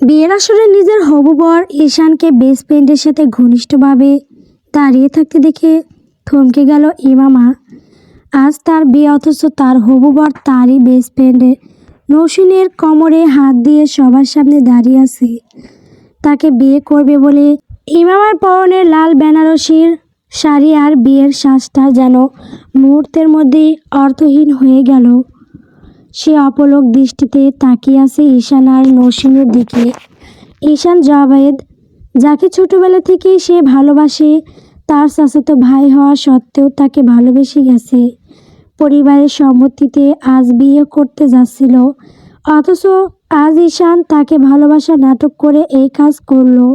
বিয়ের আসরে নিজের হবু বর ঈশানকে বেস্ট ফ্রেন্ডের সাথে ঘনিষ্ঠভাবে দাঁড়িয়ে থাকতে দেখে থমকে গেল ইমামা। আজ তার বিয়ে, অথচ তার হবু বর তারই বেস্ট ফ্রেন্ডের নৌসিনের কোমরে হাত দিয়ে সবার সামনে দাঁড়িয়ে আছে। তাকে বিয়ে করবে বলে ইমামার পরনের লাল বেনারসির শাড়ি আর বিয়ের সাজটা যেন মুহূর্তের মধ্যেই অর্থহীন হয়ে গেল। সে অপলক দৃষ্টিতে তাকিয়ে আছে ঈশান আর নৌসিনের দিকে। ঈশান জাভেদ, যাকে ছোটবেলা থেকেই সে ভালোবাসে, তার চাচাতো ভাই হওয়া সত্ত্বেও তাকে ভালোবেসে গেছে। পরিবারের সম্মতিতে আজ বিয়ে করতে যাচ্ছিল, অথচ আজ ঈশান তাকে ভালোবাসা নাটক করে এই কাজ করলো।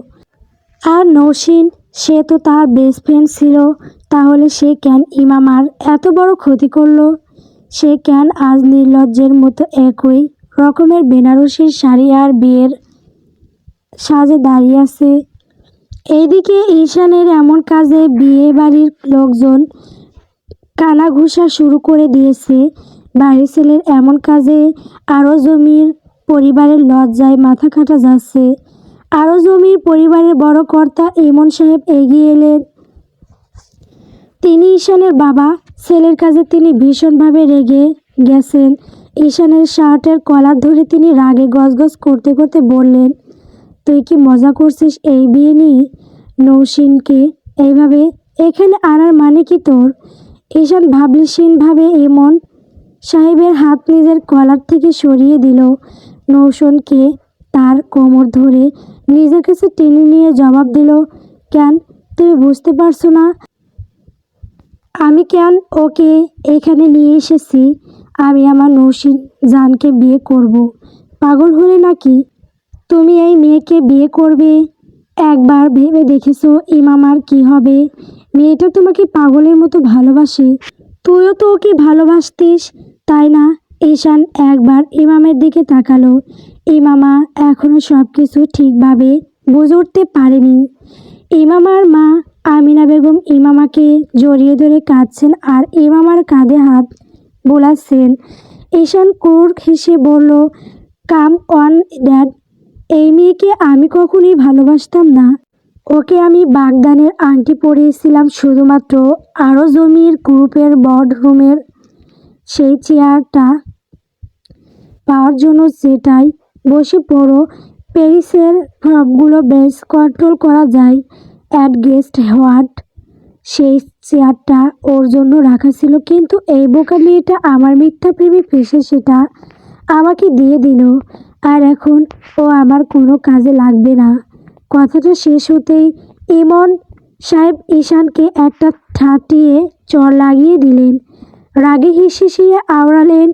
আর নৌসিন, সে তো তার বেস্ট ফ্রেন্ড ছিল, তাহলে সে কেন ইমামার এত বড় ক্ষতি করলো? সে কেন আজ নির্লজ্জের মতো একই রকমের বেনারসির শাড়ি আর বিয়ের সাজে দাঁড়িয়ে আছে? এইদিকে ঈশানের এমন কাজে বিয়ে বাড়ির লোকজন কানাঘুষা শুরু করে দিয়েছে। বাড়ির ছেলের এমন কাজে আরও জমির পরিবারের লজ্জায় মাথা কাটা যাচ্ছে। আরও জমির পরিবারের বড় কর্তা ইমন সাহেব এগিয়ে এলেন। তিনি ঈশানের বাবা। ছেলের কাজে তিনি ভীষণভাবে রেগে গেছেন। ঈশানের শার্টের কলার ধরে তিনি রাগে গজগজ করতে করতে বললেন, তুই কি মজা করছিস এই বিয়ে নিয়ে? নৌসিনকে এইভাবে এখানে আনার মানে কি তোর? ঈশান ভাবলেশীনভাবে ইমন সাহেবের হাত নিজের কলার থেকে সরিয়ে দিল। নৌসিনকে তার কোমর ধরে নিজের কাছে টেনে নিয়ে জবাব দিল, কেন তুমি বুঝতে পারছো না আমি কেন ওকে এখানে নিয়ে এসেছি? আমি আমার নৌসিন জানকে বিয়ে করব। পাগল হলে নাকি? তুমি এই মেয়েকে বিয়ে করবে? একবার ভেবে দেখেছো ইমামার কি হবে? মেয়েটা তোমাকে পাগলের মতো ভালোবাসে। তুইও তো ওকে ভালোবাসতিস, তাই না? ঈশান একবার ইমামের দিকে তাকালো। ইমামা এখনো সব কিছু ঠিকভাবে বুঝে উঠতে পারেনি। ইমামার মা আমিনা বেগম ইমামাকে জড়িয়ে ধরে কাঁদছেন আর ইমামার কাঁধে হাত বোলাচ্ছেন। ঈশান ক্রুর হেসে বলল, কাম অন ড্যাড, এই মেয়েকে আমি কখনোই ভালোবাসতাম না। ওকে আমি বাগদানের আংটি পরিয়েছিলাম শুধুমাত্র আরও জমির গ্রুপের বোর্ড রুমের সেই চেয়ারটা পাওয়ার জন্য, যেটাই বসে পড়ো। প্যারিসের সবগুলো বেঞ্চ কন্ট্রোল করা যায় অ্যাট গেস্ট হোয়াট। সেই চেয়ারটা ওর জন্য রাখা ছিল, কিন্তু এই বোকা মেয়েটা আমার মিথ্যা প্রেমে ফেসে সেটা আমাকে দিয়ে দিল। আর এখন ও আমার কোনো কাজে লাগবে না। কথাটা শেষ হতেই ইমন সাহেব ঈশানকে একটা ঠাটিয়ে চড় লাগিয়ে দিলেন। রাগে হিসিয়ে আওড়ালেন,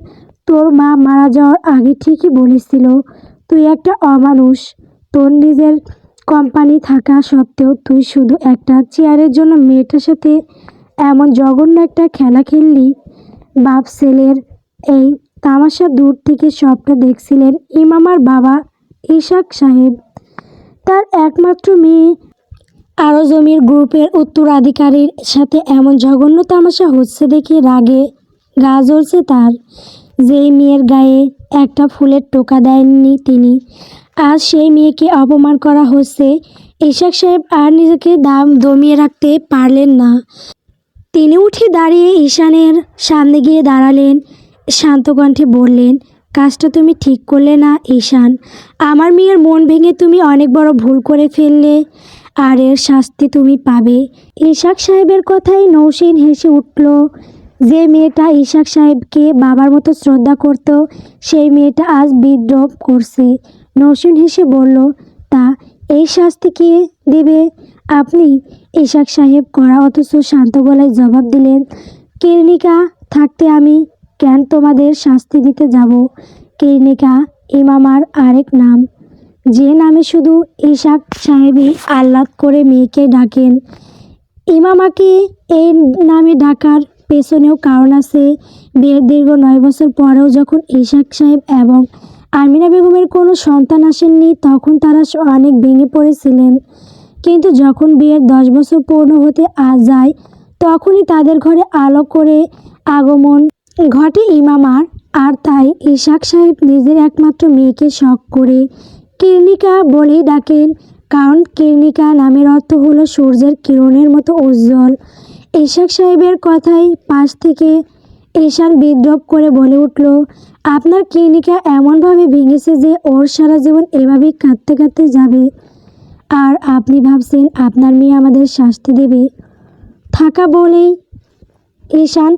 তোর মা মারা যাওয়ার আগে ঠিকই বলেছিল তুই একটা অমানুষ। তোর নিজের কোম্পানি থাকা সত্ত্বেও তুই শুধু একটা চেয়ারের জন্য মেয়েটার সাথে এমন জঘন্য একটা খেলা খেললি। বাপ ছেলের এই তামাশা দূর থেকে সবটা দেখছিলেন ইমামার বাবা ইশাক সাহেব। তার একমাত্র মেয়ে আরও জমির গ্রুপের উত্তরাধিকারীর সাথে এমন জঘন্য তামাশা হচ্ছে দেখে রাগে গা জ্বলছে তার। যেই মেয়ের গায়ে একটা ফুলের টোকা দেননি তিনি, আজ সেই মেয়েকে অপমান করা হচ্ছে। ইশাক সাহেব আর নিজেকে দমিয়ে রাখতে পারলেন না। তিনি উঠে দাঁড়িয়ে ঈশানের সামনে গিয়ে দাঁড়ালেন। শান্ত কণ্ঠে বললেন, কাজটা তুমি ঠিক করলে না ঈশান। আমার মেয়ের মন ভেঙে তুমি অনেক বড় ভুল করে ফেললে, আর এর শাস্তি তুমি পাবে। ইশাক সাহেবের কথায় নৌসিন হেসে উঠল। যে মেয়েটা ইশাক সাহেবকে বাবার মতো শ্রদ্ধা করত, সেই মেয়েটা আজ বিদ্রোহ করছে। নৌসিন হেসে বলল, তা এই শাস্তি কে দেবে? আপনি? ইশাক সাহেব কড়া অথচ শান্ত গলায় জবাব দিলেন, কেরনিকা থাকতে আমি কেন তোমাদের শাস্তি দিতে যাব? কেরনিকা ইমামার আরেক নাম, যে নামে শুধু ইশাক সাহেবই আহ্লাদ করে মেয়েকে ডাকেন। ইমামাকে এই নামে ডাকার পেছনেও কারণ আছে। বিয়ের দীর্ঘ 9 বছর পরেও যখন ইশাক সাহেব এবং আমিনা বেগমের কোনো সন্তান আসেননি, তখন তারা অনেক ভেঙে পড়েছিলেন। কিন্তু যখন বিয়ের 10 বছর পূর্ণ হতে যায়, তখনই তাদের ঘরে আলো করে আগমন ঘটে ইমামার। আর তাই ইশাক সাহেব নিজের একমাত্র মেয়েকে শখ করে কীর্ণিকা বলেই ডাকেন, কারণ কীর্ণিকা নামের অর্থ হলো সূর্যের কিরণের মতো উজ্জ্বল। ইশাক সাহেবের কথাই পাশ থেকে ঈশান বিদ্রূপ করে বলে উঠল, আপনার কীর্ণিকা এমনভাবে ভেঙেছে যে ওর সারা জীবন এভাবেই কাঁদতে কাঁদতে যাবে। আর আপনি ভাবছেন আপনার মেয়ে আমাদের শাস্তি দেবে? থাকা বলেই ঈশান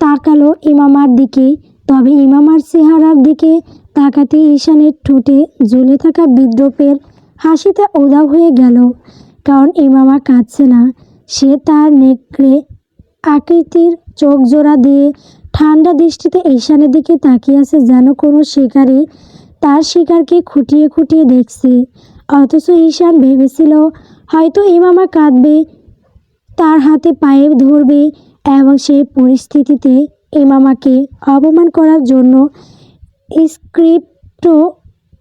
তাকালো ইমামার দিকে। তবে ইমামার চেহারার দিকে তাকাতে ঈশানের ঠোঁটে ঝুলে থাকা বিদ্রূপের হাসিটা উধাও হয়ে গেল। কারণ ইমামা কাঁদছে না, সে তার নেকড়ে আকৃতির চোখ জোড়া দিয়ে ঠান্ডা দৃষ্টিতে ঈশানের দিকে তাকিয়ে আছে, যেন কোনো শিকারী তার শিকারকে খুঁটিয়ে খুঁটিয়ে দেখছে। অথচ ঈশান ভেবেছিল হয়তো ইমামা কাঁদবে, তার হাতে পায়ে ধরবে এবং সেই পরিস্থিতিতে ইমামাকে অপমান করার জন্য স্ক্রিপ্টও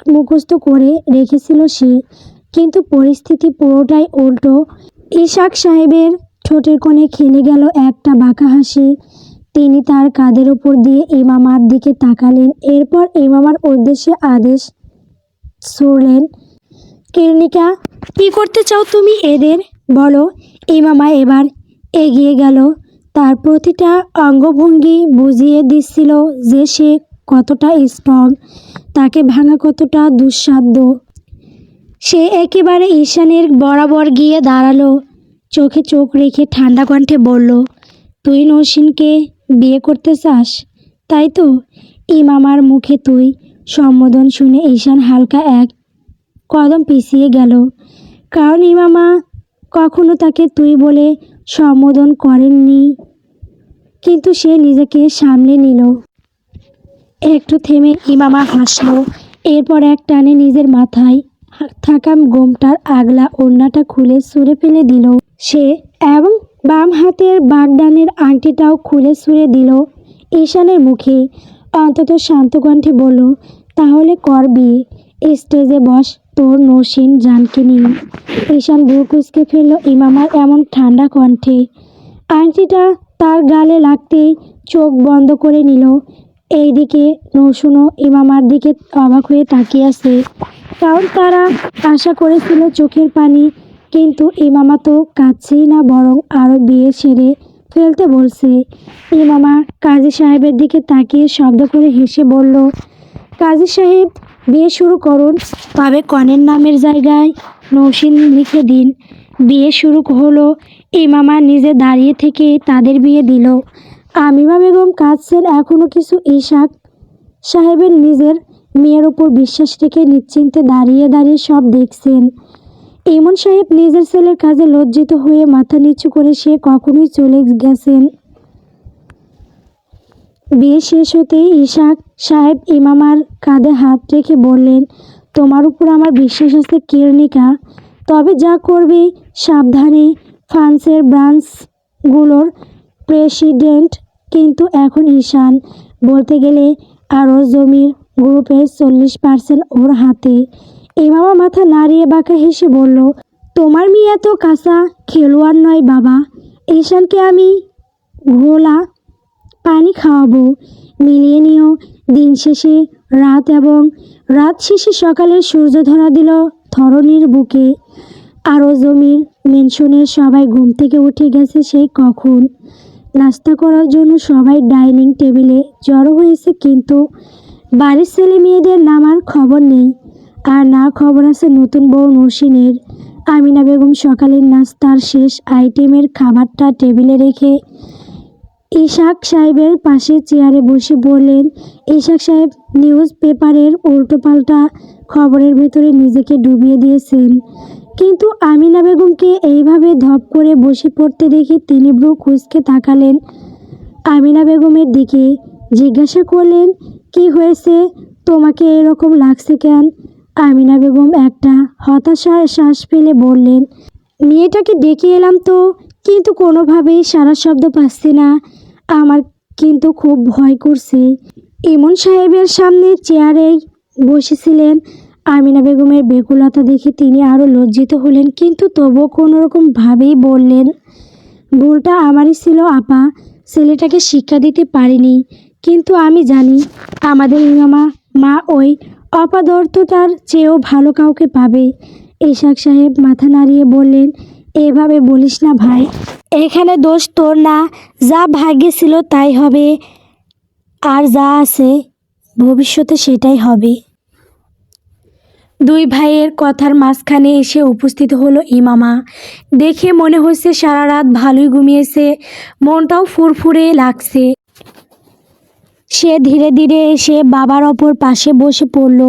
মুখস্থ করে রেখেছিল সে। কিন্তু পরিস্থিতি পুরোটাই উল্টো। ইশাক সাহেবের ঠোঁটের কোণে খেলে গেল একটা বাঁকা হাসি। তিনি তার কাঁধের উপর দিয়ে ইমামার দিকে তাকালেন। এরপর ইমামার উদ্দেশ্যে আদেশ ছুড়লেন, কীর্ণিকা, কী করতে চাও তুমি এদের বলো। ইমামা এবার এগিয়ে গেল। তার প্রতিটা অঙ্গভঙ্গি বুঝিয়ে দিচ্ছিল যে সে কতটা স্ট্রং, তাকে ভাঙা কতটা দুঃসাধ্য। সে একেবারে ঈশানের বরাবর গিয়ে দাঁড়ালো, চোখে চোখ রেখে ঠান্ডা কণ্ঠে বলল, তুই নৌসিনকে বিয়ে করতে চাস, তাই তো? ইমামার মুখে তুই সম্বোধন শুনে ঈশান হালকা এক কদম পিছিয়ে গেল। কারণ ইমামা কখনো তাকে তুই বলে সম্বোধন করেননি। কিন্তু সে নিজেকে সামলে নিল। একটু থেমে ইমামা হাসলো। এরপর এক টানে নিজের মাথায় থাকা গোমটার আগলা ওড়নাটা খুলে ছুঁড়ে ফেলে দিল সে, এবং বাম হাতের বাগদানের আংটিটাও খুলে ছুঁড়ে দিল ঈশানের মুখে। অন্তত শান্ত কণ্ঠে বলল, তাহলে কর বিয়ে, স্টেজে বস তোর নৌসিন জানকে নিয়ে। ঈশান বুক কুঁচকে ফেলল ইমামার এমন ঠান্ডা কণ্ঠে। আংটিটা তার গালে লাগতেই চোখ বন্ধ করে নিল। এইদিকে নৌসুনও ইমামার দিকে অবাক হয়ে তাকিয়ে আছে, কারণ তারা আশা করেছিল চোখের পানি। কিন্তু ইমামা তো কাঁদছেই না, বরং আরও বিয়ে সেরে ফেলতে বলছে। ইমামা কাজী সাহেবের দিকে তাকিয়ে শব্দ করে হেসে বলল, কাজী সাহেব, বিয়ে শুরু করুন, তবে কনের নামের জায়গায় নৌসিন লিখে দিন। বিয়ে শুরু হলো। ইমামা নিজে দাঁড়িয়ে থেকে তাদের বিয়ে দিল। আমিমা বেগম কাঁদছেন এখনও কিছু। ইশাক সাহেবের নিজের মেয়ের উপর বিশ্বাস রেখে নিশ্চিন্তে দাঁড়িয়ে দাঁড়িয়ে সব দেখছেন। ইমন সাহেব নিজের ছেলের কাজে লজ্জিত হয়ে মাথা নিচু করে সে কখনোই চলে গেছেন। বিয়ে শেষ হতেই ইশাক সাহেব ইমামার কাঁধে হাত রেখে বললেন, তোমার উপর আমার বিশ্বাস আছে কীর্ণিকা, তবে যা করবে সাবধানে। ফ্রান্সের ব্রাঞ্চগুলোর প্রেসিডেন্ট কিন্তু এখন ঈশান, বলতে গেলে আরও জমির গ্রুপের 40% ওর হাতে। ইমামা মাথা নাড়িয়ে বাঁকা হেসে বলল, তোমার মেয়ে তো কাঁচা খেলোয়াড় নয় বাবা, ঈশানকে আমি ঘোলা পানি খাওয়াবো, মিলিয়ে নিও। দিন শেষে রাত এবং রাত শেষে সকালের সূর্য ধরা দিল ধরণীর বুকে। আরও জমির মেনশনের সবাই ঘুম থেকে উঠে গেছে সেই কখন। নাস্তা করার জন্য সবাই ডাইনিং টেবিলে জড়ো হয়েছে, কিন্তু বাড়ির ছেলে মেয়েদের নামার খবর নেই। আর না খবর আছে নতুন বউ নৌসিনের। আমিনা বেগম সকালের নাস্তার শেষ আইটেমের খাবারটা টেবিলে রেখে ইশাক সাহেবের পাশে চেয়ারে বসে বললেন, ইশাক সাহেব নিউজ পেপারের উল্টোপাল্টা খবরের ভেতরে নিজেকে ডুবিয়ে দিয়েছেন। কিন্তু আমিনা বেগমকে এইভাবে ধপ করে বসে পড়তে দেখে তিনি ভ্রু কুঁচকে তাকালেন আমিনা বেগমের দিকে। জিজ্ঞাসা করলেন, কি হয়েছে, তোমাকে এরকম লাগছে কেন? আমিনা বেগম একটা হতাশার শ্বাস ফেলে বললেন, মেয়েটাকে ডেকে এলাম তো, কিন্তু কোনোভাবেই সারা শব্দ পাচ্ছি না। আমার কিন্তু খুব ভয় করছে। ইমন সাহেবের সামনে চেয়ারেই বসেছিলেন আমিনা বেগমের বেকুলতা দেখে তিনি আরও লজ্জিত হলেন, কিন্তু তবুও কোনোরকমভাবেই বললেন, ভুলটা আমারই ছিল আপা, ছেলেটাকে শিক্ষা দিতে পারিনি। কিন্তু আমি জানি আমাদের ইমামা মা ওই অপারদর্শতার চেয়েও ভালো কাউকে পাবে। ইশাক সাহেব মাথা নাড়িয়ে বললেন, এভাবে বলিস না ভাই, এখানে দোষ তোর না, যা ভাগ্যে ছিল তাই হবে, আর যা আছে ভবিষ্যতে সেটাই হবে। দুই ভাইয়ের কথার মাঝখানে এসে উপস্থিত হলো ইমামা। দেখে মনে হচ্ছে সারা রাত ভালোই ঘুমিয়েছে, মনটাও ফুরফুরে লাগছে। সে ধীরে ধীরে এসে বাবার অপর পাশে বসে পড়ল।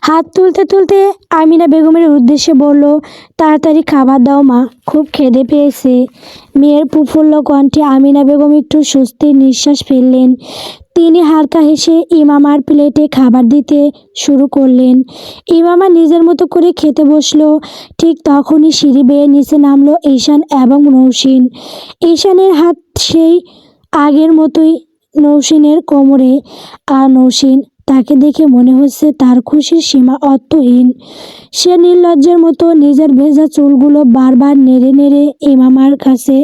হাত তুলতে তুলতে আমিনা বেগমের উদ্দেশ্যে বলল, তাড়াতাড়ি খাবার দাও মা, খুব খিদে পেয়েছে। মেয়ের প্রফুল্ল কণ্ঠে আমিনা বেগম একটু স্বস্তির নিঃশ্বাস ফেললেন। তিনি হালকা হেসে ইমামার প্লেটে খাবার দিতে শুরু করলেন। ইমামা নিজের মতো করে খেতে বসলো। ঠিক তখনই সিঁড়ি বেয়ে নিচে নামলো ঈশান এবং নৌসিন। ঈশানের হাত সেই আগের মতোই নৌসিনের কোমরে, আর নৌসিন তাকে দেখে মনে হচ্ছে তার খুশির সীমা অর্থহীন। সে নির্লজ্জের মতো নিজের ভেজা চুলগুলো বারবার নেড়ে নেড়ে ইমামার কাছে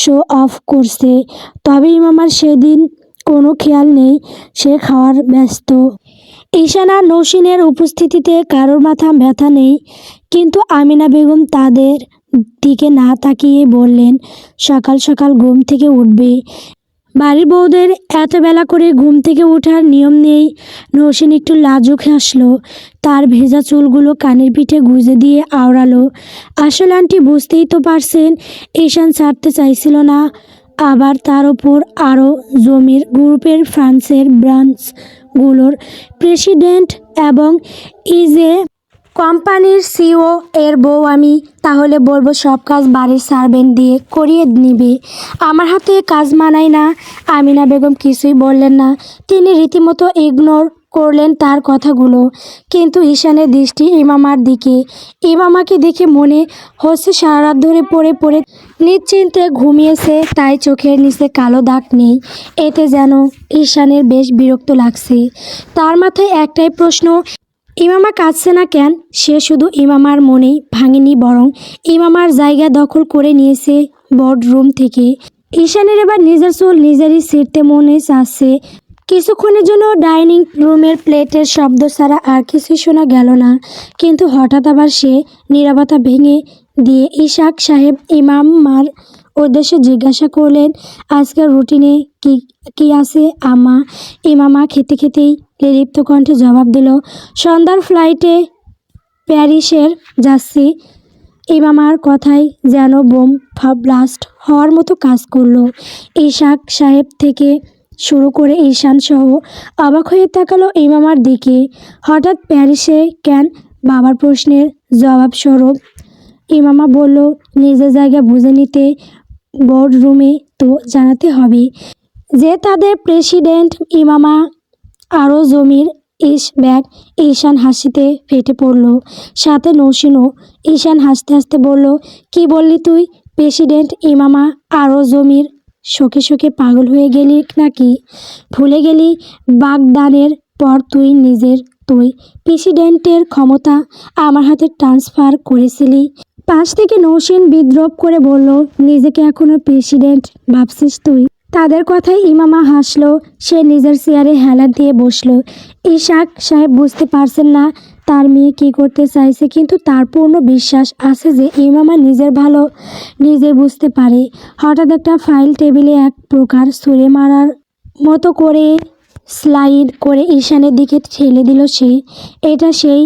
শো অফ করছে। তবে ইমামার সেদিন কোনো খেয়াল নেই, সে খাওয়ার ব্যস্ত। ঈশান আর নৌসিনের উপস্থিতিতে কারোর মাথা ব্যথা নেই, কিন্তু আমিনা বেগম তাদের দিকে না তাকিয়ে বললেন, সকাল সকাল ঘুম থেকে উঠবে, বাড়ির বউদের এত বেলা করে ঘুম থেকে ওঠার নিয়ম নেই। নৌসিন একটু লাজুক হাসলো, তার ভেজা চুলগুলো কানের পিঠে গুঁজে দিয়ে আওড়ালো। আসলে আন্টি বুঝতেই তো পারছেন, ঈশান ছাড়তে চাইছিল না। আবার তার ওপর আরও জমির গ্রুপের ফ্রান্সের ব্রাঞ্চগুলোর প্রেসিডেন্ট এবং ইজে কোম্পানির সিও এর বউ আমি, তাহলে বলবো সব কাজ বাড়ির সার্ভেন্ট দিয়ে করিয়ে নিবে, আমার হাতে কাজ মানায় না। আমিনা বেগম কিছুই বললেন না, তিনি রীতিমতো ইগনোর করলেন তার কথাগুলো। কিন্তু ঈশানের দৃষ্টি ইমামার দিকে। ইমামাকে দেখে মনে হচ্ছে সারা রাত ধরে পড়ে পড়ে নিশ্চিন্তে ঘুমিয়েছে, তাই চোখের নিচে কালো দাগ নেই। এতে যেন ঈশানের বেশ বিরক্ত লাগছে। তার মাথায় একটাই প্রশ্ন, ইমামা কাঁদছে না কেন? সে শুধু ইমামার মনেই ভাঙেনি, বরং ইমামার জায়গা দখল করে নিয়েছে বোর্ডরুম থেকে। ঈশানের এবার নিজের চুল নিজেরই ছিঁড়তে মনে চাচ্ছে। কিছুক্ষণের জন্য ডাইনিং রুমের প্লেটের শব্দ ছাড়া আর কিছুই শোনা গেল না, কিন্তু হঠাৎ আবার সে নীরবতা ভেঙে দিয়ে ইশাক সাহেব ইমামার উদ্দেশ্যে জিজ্ঞাসা করলেন, আজকের রুটিনে কি কি আছে আম্মা? ইমামা খেতে খেতেই লিপ্ত কণ্ঠে জবাব দিল, সন্ধ্যার ফ্লাইটে প্যারিসের যাচ্ছি। ইমামার কথায় যেন বোম ব্লাস্ট হওয়ার মতো কাজ করলো। ইশাক সাহেব থেকে শুরু করে ঈশান সহ অবাক হয়ে তাকালো ইমামার দিকে। হঠাৎ প্যারিসে কেন? বাবার প্রশ্নের জবাবস্বরূপ ইমামা বলল, নিজের জায়গা বুঝে নিতে বোর্ড রুমে তো জানাতে হবে যে তাদের প্রেসিডেন্ট। ইমামা আরও জমির ব্যাগ। ঈশান হাসিতে ফেটে পড়ল, সাথে নৌসিনও। ঈশান হাসতে হাসতে বলল, কি বললি তুই? প্রেসিডেন্ট? ইমামা আরও জমির। শোকে শোকে পাগল হয়ে গেলি নাকি? ভুলে গেলি বাগদানের পর তুই প্রেসিডেন্টের ক্ষমতা আমার হাতে ট্রান্সফার করেছিলি। পাশ থেকে নৌসিন বিদ্রূপ করে বলল, নিজেকে এখনো প্রেসিডেন্ট ভাবছিস তুই? তাদের কথায় ইমামা হাসলো। সে নিজের চেয়ারে হেলান দিয়ে বসলো। ইশাক সাহেব বুঝতে পারছেন না তার মেয়ে কী করতে চাইছে, কিন্তু তার পূর্ণ বিশ্বাস আছে যে ইমামা নিজের ভালো নিজে বুঝতে পারে। হঠাৎ একটা ফাইল টেবিলে এক প্রকার ছুঁড়ে মারার মতো করে স্লাইড করে ঈশানের দিকে ঠেলে দিল সে। এটা সেই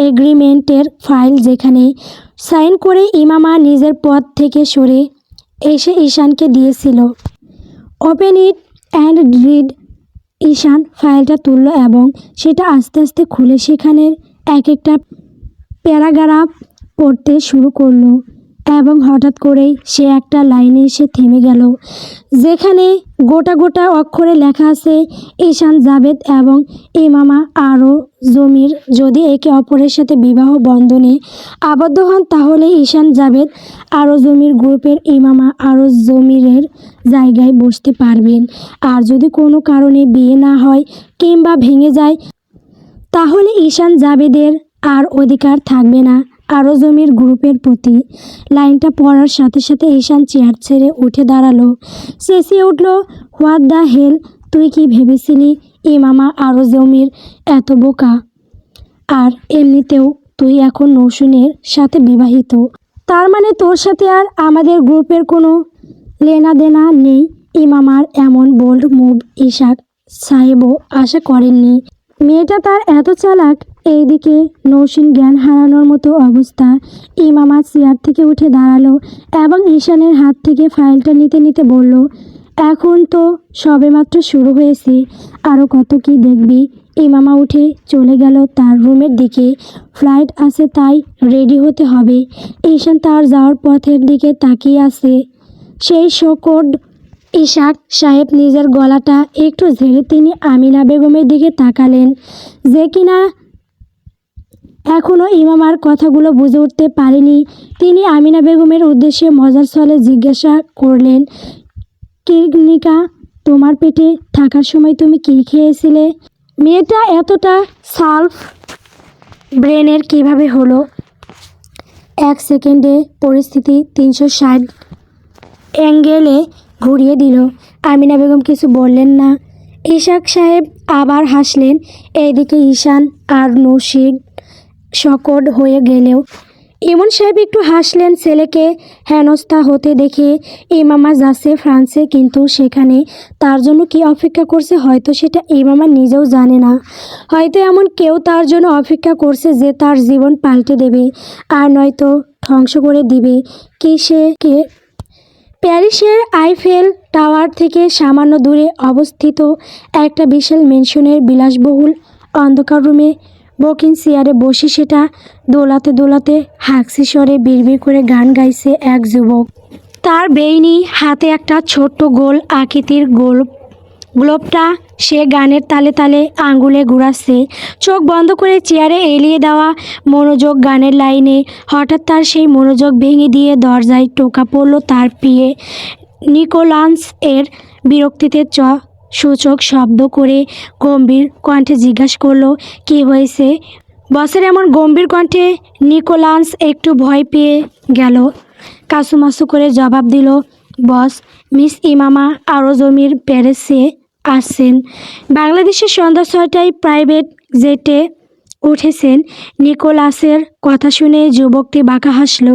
এগ্রিমেন্টের ফাইল যেখানে সাইন করে ইমামা নিজের পদ থেকে সরে এসে ঈশানকে দিয়েছিল। Open it and read. Ishan ফাইলটা তুলল এবং সেটা আস্তে আস্তে খুলে সেখানের এক একটা প্যারাগ্রাফ পড়তে শুরু করলো, এবং হঠাৎ করেই সে একটা লাইনে এসে থেমে গেল, যেখানে গোটা গোটা অক্ষরে লেখা আছে, ঈশান জাভেদ এবং ইমামা আরও জমির যদি একে অপরের সাথে বিবাহ বন্ধনে আবদ্ধ হন, তাহলে ঈশান জাভেদ আরও জমির গ্রুপের ইমামা আরও জমিরের জায়গায় বসতে পারবেন। আর যদি কোনো কারণে বিয়ে না হয় কিংবা ভেঙে যায়, তাহলে ঈশান জাভেদের আর অধিকার থাকবে না আরও জমির গ্রুপের প্রতি। লাইনটা পড়ার সাথে সাথে ঈশান চেয়ার ছেড়ে উঠে দাঁড়ালো, চেঁচিয়ে উঠল, হোয়াট দ্য হেল? তুই কি ভেবেছিলি ইমামা আরও জমির এত বোকা? আর এমনিতেও তুই এখন নৌসুনের সাথে বিবাহিত, তার মানে তোর সাথে আর আমাদের গ্রুপের কোনো লেনা দেনা নেই। ইমামার এমন বোল্ড মুভ ইশাক সাহেবও আশা করেননি। মেয়েটা তার এত চালাক। এইদিকে নৌসিন জ্ঞান হারানোর মতো অবস্থা। ইমামা চেয়ার থেকে উঠে দাঁড়ালো এবং ঈশানের হাত থেকে ফাইলটা নিতে নিতে বলল, এখন তো সবেমাত্র শুরু হয়েছে, আরও কত কি দেখবি। ইমামা উঠে চলে গেল তার রুমের দিকে। ফ্লাইট আছে তাই রেডি হতে হবে। ঈশান তার যাওয়ার পথের দিকে তাকিয়ে আছে। সেই শকট ইশাক সাহেব নিজের গলাটা একটু ঝেড়ে তিনি আমিনা বেগমের দিকে তাকালেন, যে কিনা এখনও ইমামার কথাগুলো বুঝে উঠতে পারেনি। তিনি আমিনা বেগমের উদ্দেশ্যে মজার ছলে জিজ্ঞাসা করলেন, কিরনিকা, তোমার পেটে থাকার সময় তুমি কী খেয়েছিলে? মেয়েটা এতটা সালফ ব্রেনের কিভাবে হলো? 1 সেকেন্ডে পরিস্থিতি 360 অ্যাঙ্গেলে ঘুরিয়ে দিল। আমিনা বেগম কিছু বললেন না। ইশাক সাহেব আবার হাসলেন। এইদিকে ঈশান আর নৌশিন শকট হয়ে গেলেও ইমন সাহেব একটু হাসলেন ছেলেকে হেনস্থা হতে দেখে। ইমামা যাচ্ছে ফ্রান্সে, কিন্তু সেখানে তার জন্য কি অপেক্ষা করছে হয়তো সেটা ইমামা নিজেও জানে না। হয়তো এমন কেউ তার জন্য অপেক্ষা করছে যে তার জীবন পাল্টে দেবে, আর নয়তো ধ্বংস করে দিবে। কি সে কে? প্যারিসের আইফেল টাওয়ার থেকে সামান্য দূরে অবস্থিত একটা বিশাল মেনশনের বিলাসবহুল অন্ধকার রুমে বকিং চেয়ারে বসে সেটা দোলাতে দোলাতে হাঁকছি স্বরে বিড়বিড় করে গান গাইছে এক যুবক। তার বেইনি হাতে একটা ছোট্ট গোল আকৃতির গ্লোবটা সে গানের তালে তালে আঙ্গুলে ঘুরাচ্ছে, চোখ বন্ধ করে চেয়ারে এলিয়ে দেওয়া মনোযোগ গানের লাইনে। হঠাৎ তার সেই মনোযোগ ভেঙে দিয়ে দরজায় টোকা পড়ল তার প্রিয় নিকোলাস এর। বিরক্তিতে সূচক শব্দ করে গম্ভীর কণ্ঠে জিজ্ঞাসা করলো, কি হয়েছে? বসের এমন গম্ভীর কণ্ঠে নিকোলাস একটু ভয় পেয়ে গেল। কাসুমাসু করে জবাব দিল, বস, মিস ইমামা আরও জমির প্যারিসে আসছেন। বাংলাদেশের সন্ধ্যা 6টায় প্রাইভেট জেটে উঠেছেন। নিকোলাসের কথা শুনে যুবকটি বাঁকা হাসল,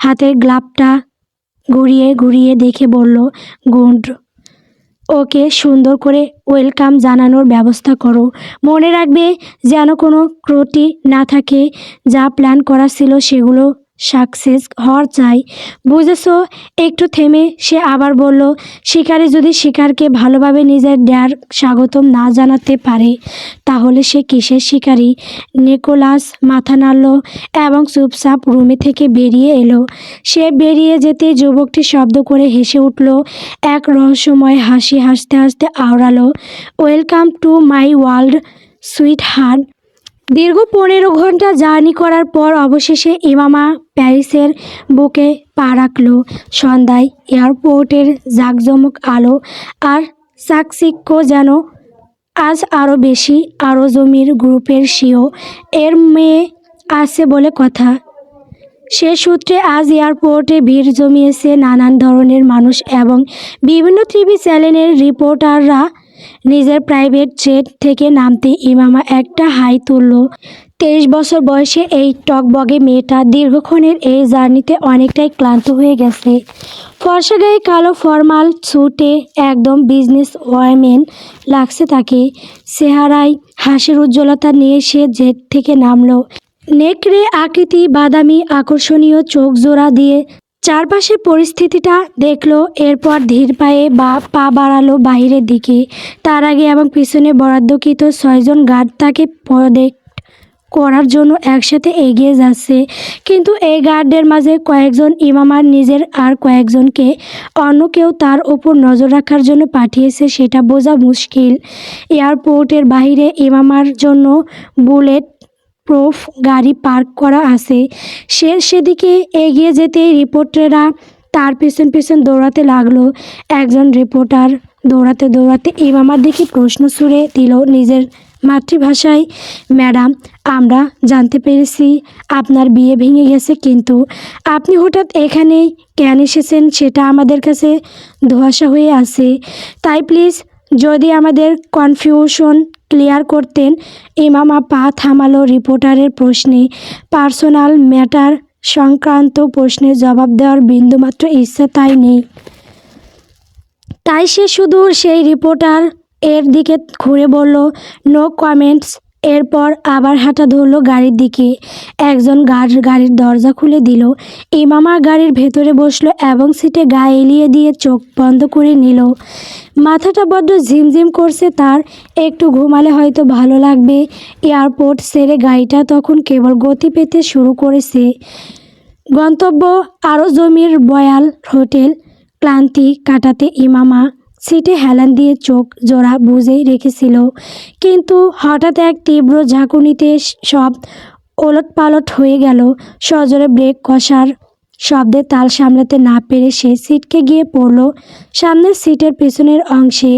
হাতের গ্লাভটা ঘুরিয়ে ঘুরিয়ে দেখে বলল, গুড, ওকে সুন্দর করে ওয়েলকাম জানানোর ব্যবস্থা করো। মনে রাখবে যেন কোনো ত্রুটি না থাকে। যা প্ল্যান করা ছিল সেগুলো সাকসেস হওয়ার চাই, বুঝেছো? একটু থেমে সে আবার বলল, শিকারি যদি শিকারকে ভালোভাবে নিজের ড্যার স্বাগতম না জানাতে পারে তাহলে সে কিসের শিকারি? নিকোলাস মাথা নাড়ল এবং চুপচাপ রুমে থেকে বেরিয়ে এলো। সে বেরিয়ে যেতে যুবকটি শব্দ করে হেসে উঠল, এক রহস্যময় হাসি হাসতে হাসতে আওড়ালো, welcome to my world sweetheart. দীর্ঘ 15 ঘন্টা জার্নি করার পর অবশেষে ইমামা প্যারিসের বুকে পা রাখল। সন্ধ্যায় এয়ারপোর্টের জাঁকজমক আলো আর চাকচিক্য যেন আজ আরও বেশি। আরও জমির গ্রুপের সিও এর মেয়ে আছে বলে কথা। সে সূত্রে আজ এয়ারপোর্টে ভিড় জমিয়েছে নানান ধরনের মানুষ এবং বিভিন্ন টিভি চ্যানেলের রিপোর্টাররা। নিজের প্রাইভেট জেট থেকে নামতে ইমামা একটা হাই তুলল। 23 বছর বয়সে এই টকবগে মেয়েটা দীর্ঘক্ষণের এই জার্নিতে অনেকটাই ক্লান্ত হয়ে গেছে। ফর্সা গায়ে কালো ফর্মাল স্যুটে একদম বিজনেস ওয়ামেন লাগছে তাকে। চেহারায় হাসির উজ্জ্বলতা নিয়ে সে জেট থেকে নামলো। নেকড়ে আকৃতি, বাদামি আকর্ষণীয় চোখ জোড়া দিয়ে চারপাশের পরিস্থিতিটা দেখলো। এরপর ধীর পায়ে পা বাড়ালো বাইরের দিকে। তার আগে এবং পিছনে বরাদ্দকৃত 6 জন গার্ড তাকে প্রোটেক্ট করার জন্য একসাথে এগিয়ে যাচ্ছে, কিন্তু এই গার্ডদের মাঝে কয়েকজন ইমামার নিজের আর কয়েকজনকে অন্য কেউ তার ওপর নজর রাখার জন্য পাঠিয়েছে সেটা বোঝা মুশকিল। এয়ারপোর্টের বাইরে ইমামার জন্য বুলেট প্রুফ গাড়ি পার্ক করা আছে। সে সেদিকে এগিয়ে যেতে রিপোর্টাররা তার পেছন পেছন দৌড়াতে লাগলো। একজন রিপোর্টার দৌড়াতে দৌড়াতে ইমামার দিকে প্রশ্ন ছুড়ে দিল নিজের মাতৃভাষায়, ম্যাডাম, আমরা জানতে পেরেছি আপনার বিয়ে ভেঙে গেছে, কিন্তু আপনি হঠাৎ এখানে কেন এসেছেন সেটা আমাদের কাছে ধোঁয়াশা হয়ে আছে। তাই প্লিজ যদি আমাদের কনফিউশন ক্লিয়ার করতেন। ইমামা পা থামালো রিপোর্টারের প্রশ্নে। পার্সোনাল ম্যাটার সংক্রান্ত প্রশ্নের জবাব দেওয়ার বিন্দুমাত্র ইচ্ছা তাই নেই। তাই সে শুধু সেই রিপোর্টার এর দিকে ঘুরে বলল, নো কমেন্টস। এরপর আবার হাঁটা ধরল গাড়ির দিকে। একজন গার্ড গাড়ির দরজা খুলে দিল। ইমামা গাড়ির ভেতরে বসলো এবং সিটে গা এলিয়ে দিয়ে চোখ বন্ধ করে নিল। মাথাটা বড্ড ঝিমঝিম করছে তার। একটু ঘুমালে হয়তো ভালো লাগবে। এয়ারপোর্ট ছেড়ে গাড়িটা তখন কেবল গতি পেতে শুরু করেছে। গন্তব্য আরও জমির বয়াল হোটেল। ক্লান্তি কাটাতে ইমামা সিটে হেলান দিয়ে চোখ জোড়া বুজে রেখেছিল, কিন্তু হঠাৎ এক তীব্র ঝাঁকুনিতে সব ওলটপালট হয়ে গেল। সজোরে ব্রেক কষার শব্দে তাল সামলাতে না পেরে সে সিটকে গিয়ে পড়ল সামনের সিটের পেছনের অংশে।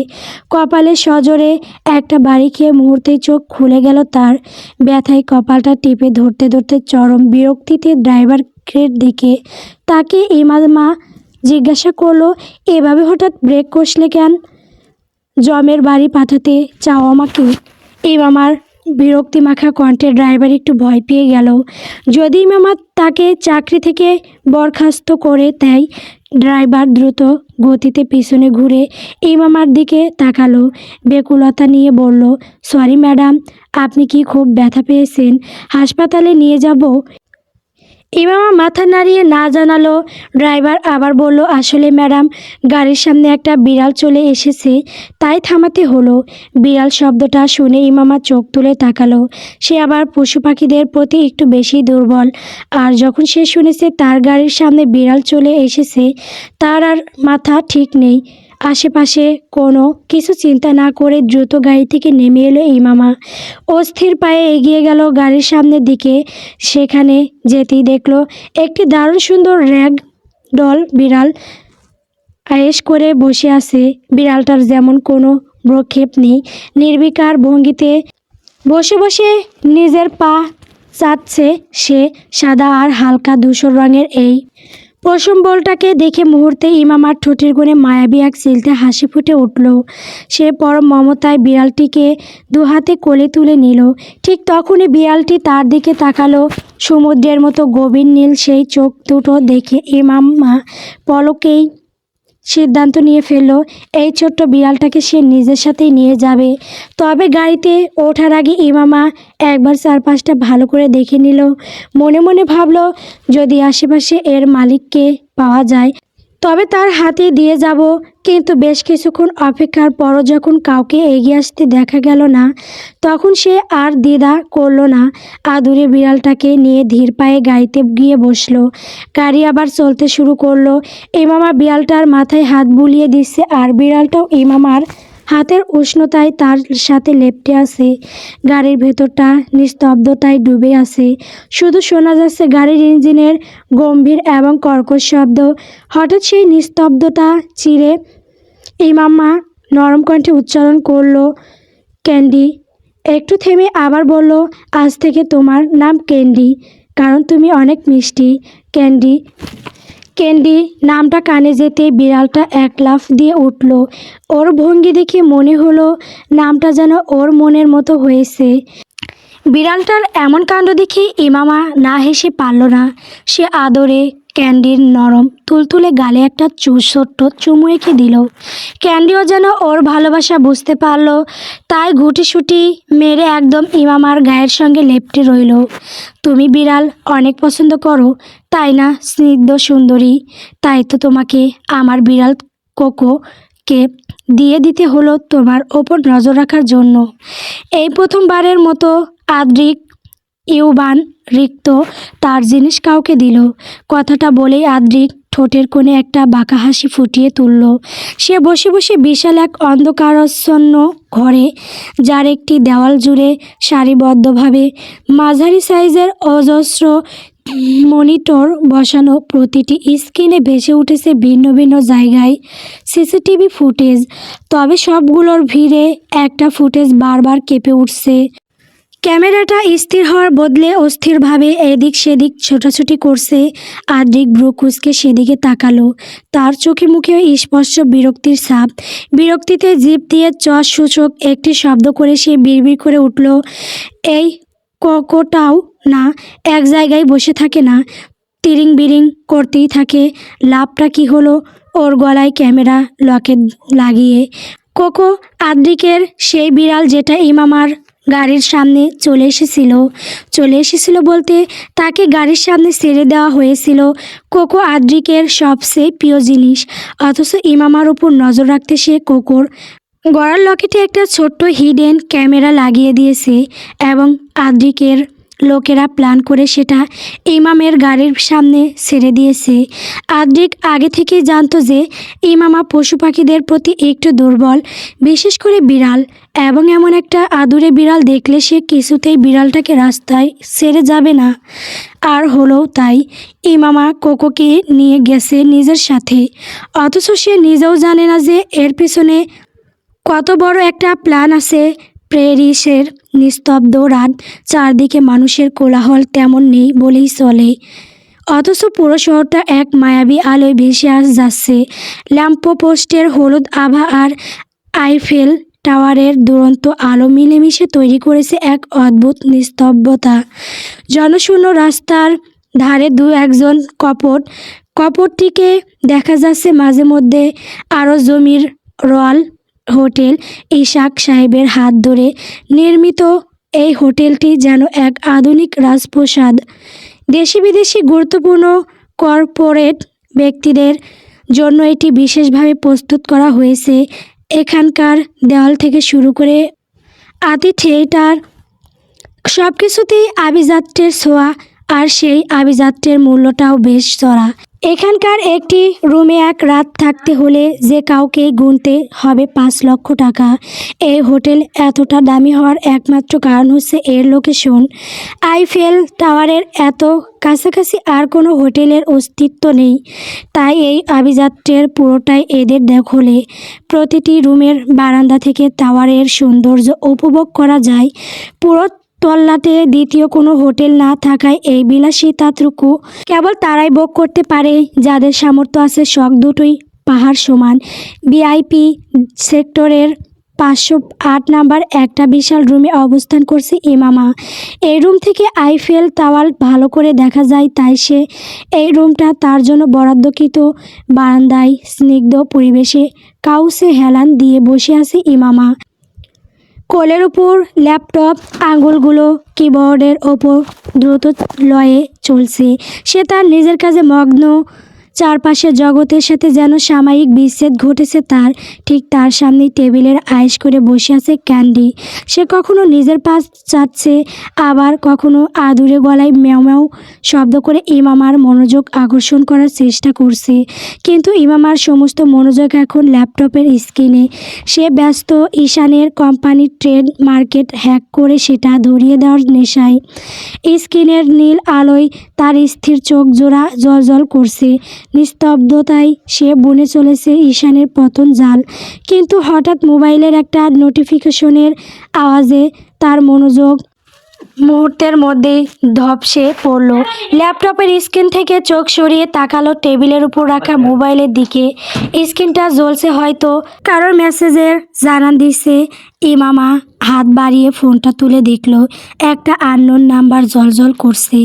কপালে সজোরে একটা বাড়ি খেয়ে মুহূর্তেই চোখ খুলে গেল তার। ব্যথায় কপালটা টিপে ধরতে ধরতে চরম বিরক্তিতে ড্রাইভারের দিকে তাকে ইমামা জিজ্ঞাসা করলো, এভাবে হঠাৎ ব্রেক কষলে কেন? জমের বাড়ি পাঠাতে চাও আমাকে? ইমামার বিরক্তিমাখা কণ্ঠে ড্রাইভার একটু ভয় পেয়ে গেল। যদি ইমামা তাকে চাকরি থেকে বরখাস্ত করে দেয়। ড্রাইভার দ্রুত গতিতে পিছনে ঘুরে ইমামার দিকে তাকালো, বেকুলতা নিয়ে বলল, সরি ম্যাডাম, আপনি কি খুব ব্যথা পেয়েছেন? হাসপাতালে নিয়ে যাব? ইমামা মাথা নাড়িয়ে না জানালো। ড্রাইভার আবার বলল, আসলে ম্যাডাম, গাড়ির সামনে একটা বিড়াল চলে এসেছে, তাই থামাতে হলো। বিড়াল শব্দটা শুনে ইমামা চোখ তুলে তাকালো। সে আবার পশু পাখিদের প্রতি একটু বেশি দুর্বল। আর যখন সে শুনেছে তার গাড়ির সামনে বিড়াল চলে এসেছে, তার আর মাথা ঠিক নেই। আশেপাশে কোনো কিছু চিন্তা না করে দ্রুত গাড়ি থেকে নেমে এলো ইমামা। অস্থির পায়ে এগিয়ে গেল গাড়ির সামনের দিকে। সেখানে যেতেই দেখলো একটি দারুণ সুন্দর র্যাগ ডল বিড়াল আয়েশ করে বসে আছে। বিড়ালটার যেমন কোনো ভ্রুক্ষেপ নেই, নির্বিকার ভঙ্গিতে বসে বসে নিজের পা চাটছে সে। সাদা আর হালকা ধূসর রঙের এই পশম বলটাকে দেখে মুহূর্তে ইমামার ঠোঁটের কোণে মায়াবী এক চিলতে হাসি ফুটে উঠল। সে পরম মমতায় বিড়ালটিকে দুহাতে কোলে তুলে নিল। ঠিক তখনই বিড়ালটি তার দিকে তাকালো। সমুদ্রের মতো গভীর নীল সেই চোখ দুটো দেখে ইমামা পলকেই সিদ্ধান্ত নিয়ে ফেলল, এই ছোট্ট বিড়ালটাকে সে নিজের সাথেই নিয়ে যাবে। তবে গাড়িতে ওঠার আগে ইমামা একবার চারপাশটা ভালো করে দেখে নিল। মনে মনে ভাবল, যদি আশেপাশে এর মালিককে পাওয়া যায় তবে তার হাতে দিয়ে যাব। কিন্তু বেশ কিছুক্ষণ অপেক্ষার পরও যখন কাউকে এগিয়ে আসতে দেখা গেল না, তখন সে আর দ্বিধা করল না। আদুরে বিড়ালটাকে নিয়ে ধীর পায়ে গাড়িতে গিয়ে বসলো। গাড়ি আবার চলতে শুরু করলো। ইমামা বিড়ালটার মাথায় হাত বুলিয়ে দিচ্ছে, আর বিড়ালটাও ইমামার হাতের উষ্ণতায় তার সাথে লেপ্টে আছে। গাড়ির ভেতরটা নিস্তব্ধতায় ডুবে আছে। শুধু শোনা যাচ্ছে গাড়ির ইঞ্জিনের গম্ভীর এবং কর্কশ শব্দ। হঠাৎ সেই নিস্তব্ধতা চিরে ইমামা নরম কণ্ঠে উচ্চারণ করলো, ক্যান্ডি। একটু থেমে আবার বলল, আজ থেকে তোমার নাম ক্যান্ডি, কারণ তুমি অনেক মিষ্টি। ক্যান্ডি। ক্যান্ডি নামটা কানে যেতেই বিড়ালটা এক লাফ দিয়ে উঠল। ওর ভঙ্গি দেখে মনে হলো নামটা যেন ওর মনের মতো হয়েছে। বিড়ালটার এমন কাণ্ড দেখে ইমামা না হেসে পারল না। সে আদরে ক্যান্ডির নরম তুলতুলে গালে একটা ছোট্ট চুমু এঁকে দিল। ক্যান্ডিও যেন ওর ভালোবাসা বুঝতে পারল, তাই ঘুটিসুটি মেরে একদম ইমামার গায়ের সঙ্গে লেপ্টে রইল। তুমি বিড়াল অনেক পছন্দ করো, তাই না স্নিগ্ধ সুন্দরী? তাই তো তোমাকে আমার বিড়াল কোকোকে দিয়ে দিতে হলো তোমার ওপর নজর রাখার জন্য। এই প্রথমবারের মতো আদ্রিক ইউবান রিক্ত তার জিনিস কাউকে দিল। কথাটা বলেই আদ্রিক ঠোঁটের কোণে একটা বাঁকা হাসি ফুটিয়ে তুলল। সে বসে বসে বিশাল এক অন্ধকারাচ্ছন্ন ঘরে, যার একটি দেওয়াল জুড়ে সারিবদ্ধভাবে মাঝারি সাইজের অজস্র মনিটর বসানো। প্রতিটি স্ক্রিনে ভেসে উঠেছে ভিন্ন ভিন্ন জায়গায় সিসিটিভি ফুটেজ। তবে সবগুলোর ভিড়ে একটা ফুটেজ বারবার কেঁপে উঠছে। ক্যামেরাটা স্থির হওয়ার বদলে অস্থিরভাবে এদিক সেদিক ছোটাছুটি করছে। আদ্রিক ভ্রু কুঁচকে সেদিকে তাকালো। তার চোখে মুখে স্পষ্ট বিরক্তির ছাপ। বিরক্তিতে জিভ দিয়ে চর সূচক একটি শব্দ করে সে বিড়বিড় করে উঠল, এই কোকোটাও না এক জায়গায় বসে থাকে না, তিরিং বিরিং করতেই থাকে। লাভটা কি হলো? ওর গলায় ক্যামেরা লকেট লাগিয়ে কোকো আদ্রিকের সেই বিড়াল যেটা ইমামার গাড়ির সামনে চলে এসেছিল বলতে তাকে গাড়ির সামনে ছেড়ে দেওয়া হয়েছিল। কোকো আদ্রিকের সবচেয়ে প্রিয় জিনিস, অথচ ইমামার উপর নজর রাখতে সে কোকোর গলার লকেটে একটা ছোট্ট হিডেন ক্যামেরা লাগিয়ে দিয়েছে এবং আদ্রিকের লোকেরা প্ল্যান করে সেটা ইমামের গাড়ির সামনে ছেড়ে দিয়েছে। আদ্রিক আগে থেকেই জানতো যে ইমামা পশু পাখিদের প্রতি একটু দুর্বল, বিশেষ করে বিড়াল, এবং এমন একটা আদুরে বিড়াল দেখলে সে কিছুতেই বিড়ালটাকে রাস্তায় ছেড়ে যাবে না। আর হলোও তাই। ইমামা কোকোকে নিয়ে গেছে নিজের সাথে, অথচ সে নিজেও জানে না যে এর পেছনে কত বড় একটা প্ল্যান আছে। প্যারিসের নিস্তব্ধ রাত, চারদিকে মানুষের কোলাহল তেমন নেই বলেই চলে, অথচ পুরো শহরটা এক মায়াবী আলোয় ভেসে যাচ্ছে। ল্যাম্পপোস্টের হলুদ আভা আর আইফেল টাওয়ারের দুরন্ত আলো মিলেমিশে তৈরি করেছে এক অদ্ভুত নিস্তব্ধতা। জনশূন্য রাস্তার ধারে দু একজন কপটটিকে দেখা যাচ্ছে মাঝে মধ্যে। আরও জমির রয়্যাল হোটেল ইশাক সাহেবের হাত ধরে নির্মিত এই হোটেলটি যেন এক আধুনিক রাজপ্রাসাদ। দেশি বিদেশি গুরুত্বপূর্ণ কর্পোরেট ব্যক্তিদের জন্য এটি বিশেষভাবে প্রস্তুত করা হয়েছে। এখানকার দেওয়াল থেকে শুরু করে আতি থিয়েটার সব কিছুতেই আভিজাত্যের ছোঁয়া, আর সেই আভিজাত্যের মূল্যটাও বেশ চড়া। এখানকার একটি রুমে এক রাত থাকতে হলে যে কাউকে গুনতে হবে 5 লক্ষ টাকা। এই হোটেল এতটা দামি হওয়ার একমাত্র কারণ হচ্ছে এর লোকেশন। আইফেল টাওয়ারের এত কাছাকাছি আর কোনো হোটেলের অস্তিত্ব নেই, তাই এই আভিজাত্যের পুরোটাই এদের দখলে। প্রতিটি রুমের বারান্দা থেকে টাওয়ারের সৌন্দর্য উপভোগ করা যায়। পুরো তল্লাটে দ্বিতীয় কোনো হোটেল না থাকায় এই বিলাসিতাটুকু কেবল তারাই ভোগ করতে পারে যাদের সামর্থ্য আছে। শখ দুটোই পাহাড় সমান। ভিআইপি সেক্টরের 508 নাম্বার একটা বিশাল রুমে অবস্থান করছে ইমামা। এই রুম থেকে আইফেল টাওয়ার ভালো করে দেখা যায়, তাই সে এই রুমটা তার জন্য বরাদ্দকৃত। বারান্দায় স্নিগ্ধ পরিবেশে কাউসে হেলান দিয়ে বসে আছে ইমামা। কোলের উপর ল্যাপটপ, আঙুলগুলো কিবোর্ডের ওপর দ্রুত লয়ে চলছে। সে তার নিজের কাজে মগ্ন। চারপাশের জগতের সাথে যেন সাময়িক বিচ্ছেদ ঘটেছে তার। ঠিক তার সামনে টেবিলের আয়েশ করে বসে আছে ক্যান্ডি। সে কখনো নিজের পাশ চাটছে, আবার কখনো আদুরে গলায় ম্যাও ম্যাও শব্দ করে ইমামার মনোযোগ আকর্ষণ করার চেষ্টা করছে। কিন্তু ইমামার সমস্ত মনোযোগ এখন ল্যাপটপের স্ক্রিনে। সে ব্যস্ত ঈশানের কোম্পানির ট্রেড মার্কেট হ্যাক করে সেটা ধরিয়ে দেওয়ার নেশায়। স্ক্রিনের নীল আলোয় তার স্থির চোখ জোড়া জ্বলজ্বল করছে। নিস্তব্ধতায় সে বুনে চলেছে ঈশানের পতন জাল। কিন্তু হঠাৎ মোবাইলের একটা নোটিফিকেশনের আওয়াজে তার মনোযোগ মুহূর্তের মধ্যেই ধপসে পড়ল। ল্যাপটপের স্ক্রিন থেকে চোখ সরিয়ে তাকালো টেবিলের উপর রাখা মোবাইলের দিকে। স্ক্রিনটা জ্বলছে, হয়তো কারোর মেসেজের জানান দিচ্ছে। ইমামা হাত বাড়িয়ে ফোনটা তুলে দেখল একটা আননোন নাম্বার জ্বলজ্বল করছে।